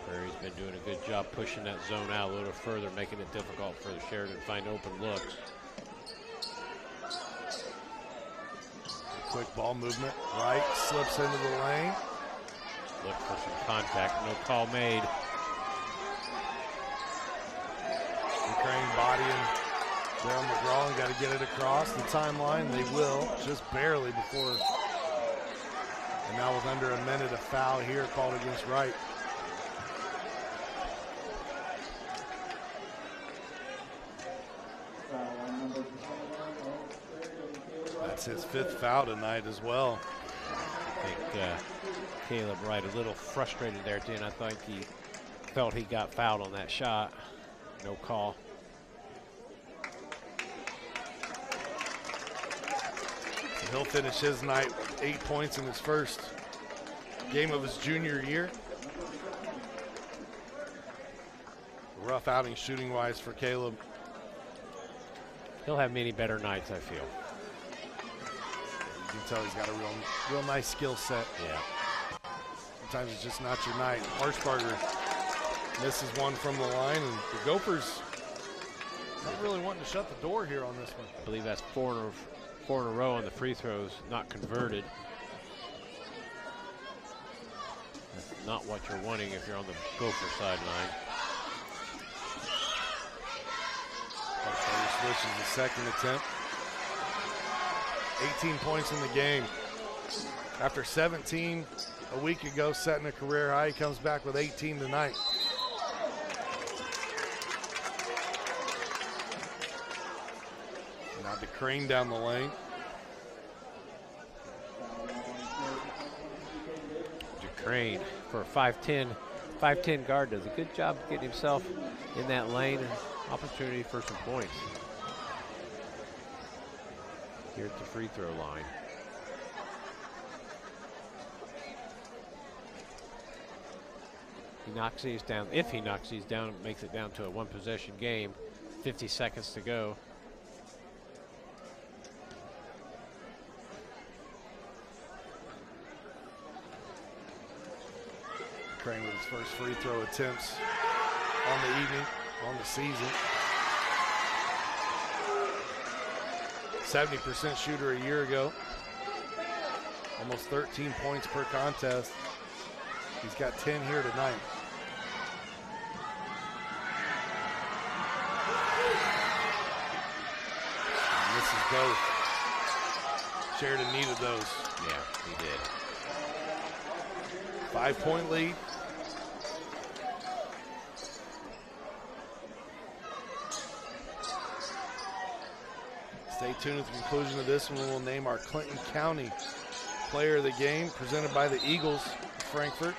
Prairie's been doing a good job pushing that zone out a little further, making it difficult for the Sheridan to find open looks. Quick ball movement. Wright slips into the lane. Look for some contact. No call made. Crane bodying there on McGraw and got to get it across the timeline. They will, just barely before. And now with under a minute, a foul here called against Wright. That's his 5th foul tonight as well. I think Caleb Wright a little frustrated there at the end. I think he felt he got fouled on that shot. No call. So he'll finish his night with 8 points in his first game of his junior year. Rough outing shooting-wise for Caleb. He'll have many better nights, I feel. You can tell he's got a real nice skill set. Yeah. Sometimes it's just not your night. Harshbarger misses one from the line, and the Gophers not really wanting to shut the door here on this one. I believe that's four in a row on the free throws, not converted. That's not what you're wanting if you're on the Gopher sideline. Harshbarger switches the second attempt. 18 points in the game. After 17 a week ago, setting a career high, he comes back with 18 tonight. Now to Crane down the lane. Crane for a 5'10" guard does a good job getting himself in that lane and opportunity for some points here at the free throw line. He knocks these down. If he knocks these down, it makes it down to a 1-possession game. 50 seconds to go. Crane with his first free throw attempts on the evening, on the season. 70% shooter a year ago. Almost 13 points per contest. He's got 10 here tonight. And this is both. Sheridan needed those. Yeah, he did. 5-point lead. Stay tuned at the conclusion of this one. We'll name our Clinton County Player of the Game, presented by the Eagles of Frankfort.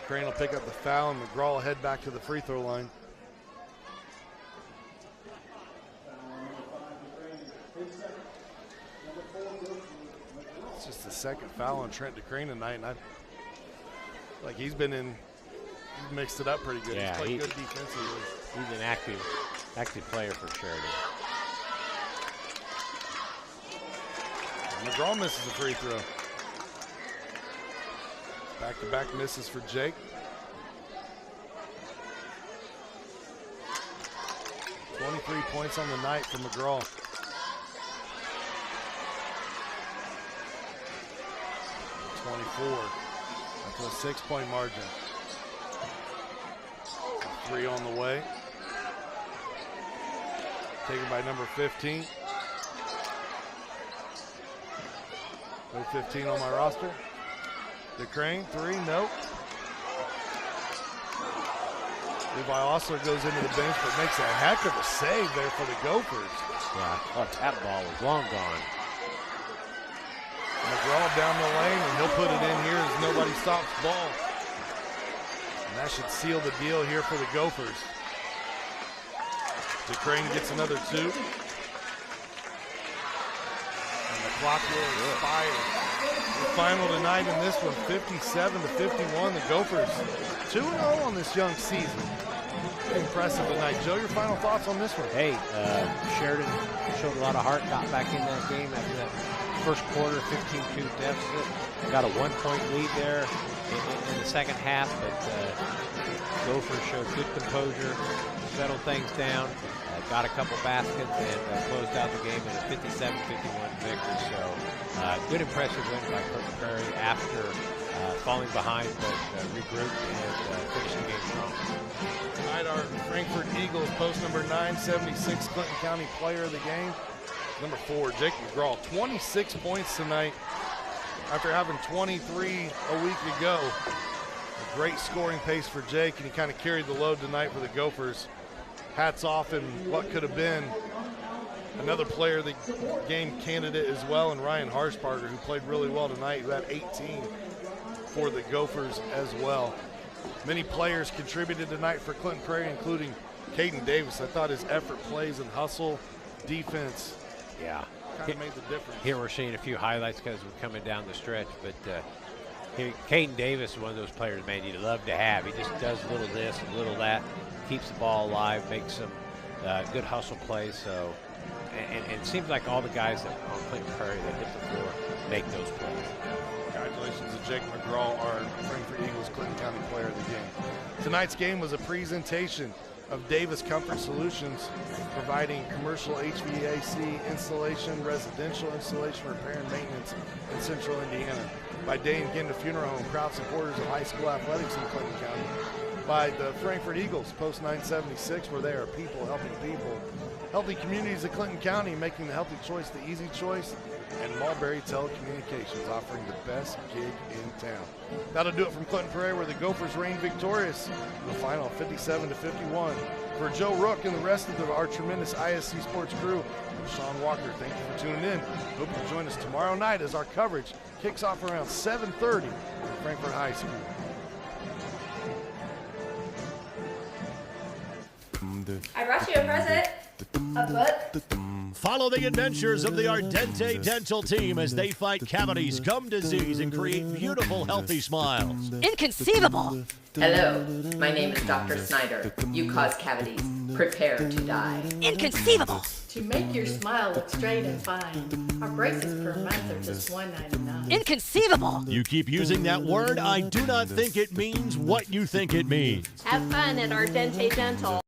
Crane will pick up the foul, and McGraw will head back to the free throw line. It's just the second foul on Trent DeCrane tonight, and I feel like he's mixed it up pretty good. Yeah, he's played good defensively. He's an active player for Sheridan. McGraw misses a free throw. Back-to-back misses for Jake. .23 points on the night for McGraw. Up to a 6-point margin. 3 on the way. Taken by number 15. No 15 on my roster. DeCrane, 3, nope. Levi also goes into the bench, but makes a heck of a save there for the Gophers. Yeah, I thought that ball was long gone. McGraw down the lane, and he'll put it in here as nobody stops ball. And that should seal the deal here for the Gophers. DeCrane gets another 2. And the clock will expire. The final tonight in this one, 57-51. The Gophers 2-0 on this young season. Impressive tonight. Joe, your final thoughts on this one? Hey, Sheridan showed a lot of heart, got back in that game after that first quarter, 15-2 deficit. Got a 1-point lead there in the second half, but Gophers showed good composure, settled things down, got a couple baskets, and closed out the game in a 57-51 victory. So good impressive win by Prairie after falling behind, but regrouped and finished the game strong. Tonight, our Frankfort Eagles, post number 976, Clinton County Player of the Game. Number 4, Jake McGraw, 26 points tonight after having 23 a week ago. A great scoring pace for Jake, and he kind of carried the load tonight for the Gophers. Hats off in what could have been another player of the game candidate as well, and Ryan Harshbarger, who played really well tonight, who had 18 for the Gophers as well. Many players contributed tonight for Clinton Prairie, including Caden Davis. I thought his effort, plays, and hustle, defense, yeah, kind of made the difference. Here we're seeing a few highlights because we're coming down the stretch, but Caden Davis is one of those players, man, you'd love to have. He just does a little this, a little that, keeps the ball alive, makes some good hustle plays. So, and it seems like all the guys that on Clinton Prairie that hit the floor make those plays. Congratulations to Jake McGraw, our Frankfort Eagles Clinton County Player of the Game. Tonight's game was a presentation of Davis Comfort Solutions, providing commercial HVAC installation, residential installation, repair, and maintenance in Central Indiana. By Day and Ginda Funeral Home, proud supporters of high school athletics in Clinton County. By the Frankfort Eagles, post 976, where they are people helping people. Healthy Communities of Clinton County, making the healthy choice the easy choice. And Mulberry Telecommunications, offering the best gig in town. That'll do it from Clinton Prairie, where the Gophers reign victorious in the final 57-51. For Joe Rook and the rest of our tremendous ISC Sports crew, I'm Sean Walker. Thank you for tuning in. Hope you'll join us tomorrow night as our coverage kicks off around 7:30 at Frankfort High School. I brought you a present. A book. Follow the adventures of the Ardente Dental team as they fight cavities, gum disease, and create beautiful, healthy smiles. Inconceivable. Hello, my name is Dr. Snyder. You cause cavities. Prepare to die. Inconceivable. To make your smile look straight and fine, our braces per month are just $1.99. Inconceivable. You keep using that word, I do not think it means what you think it means. Have fun at Ardente Dental.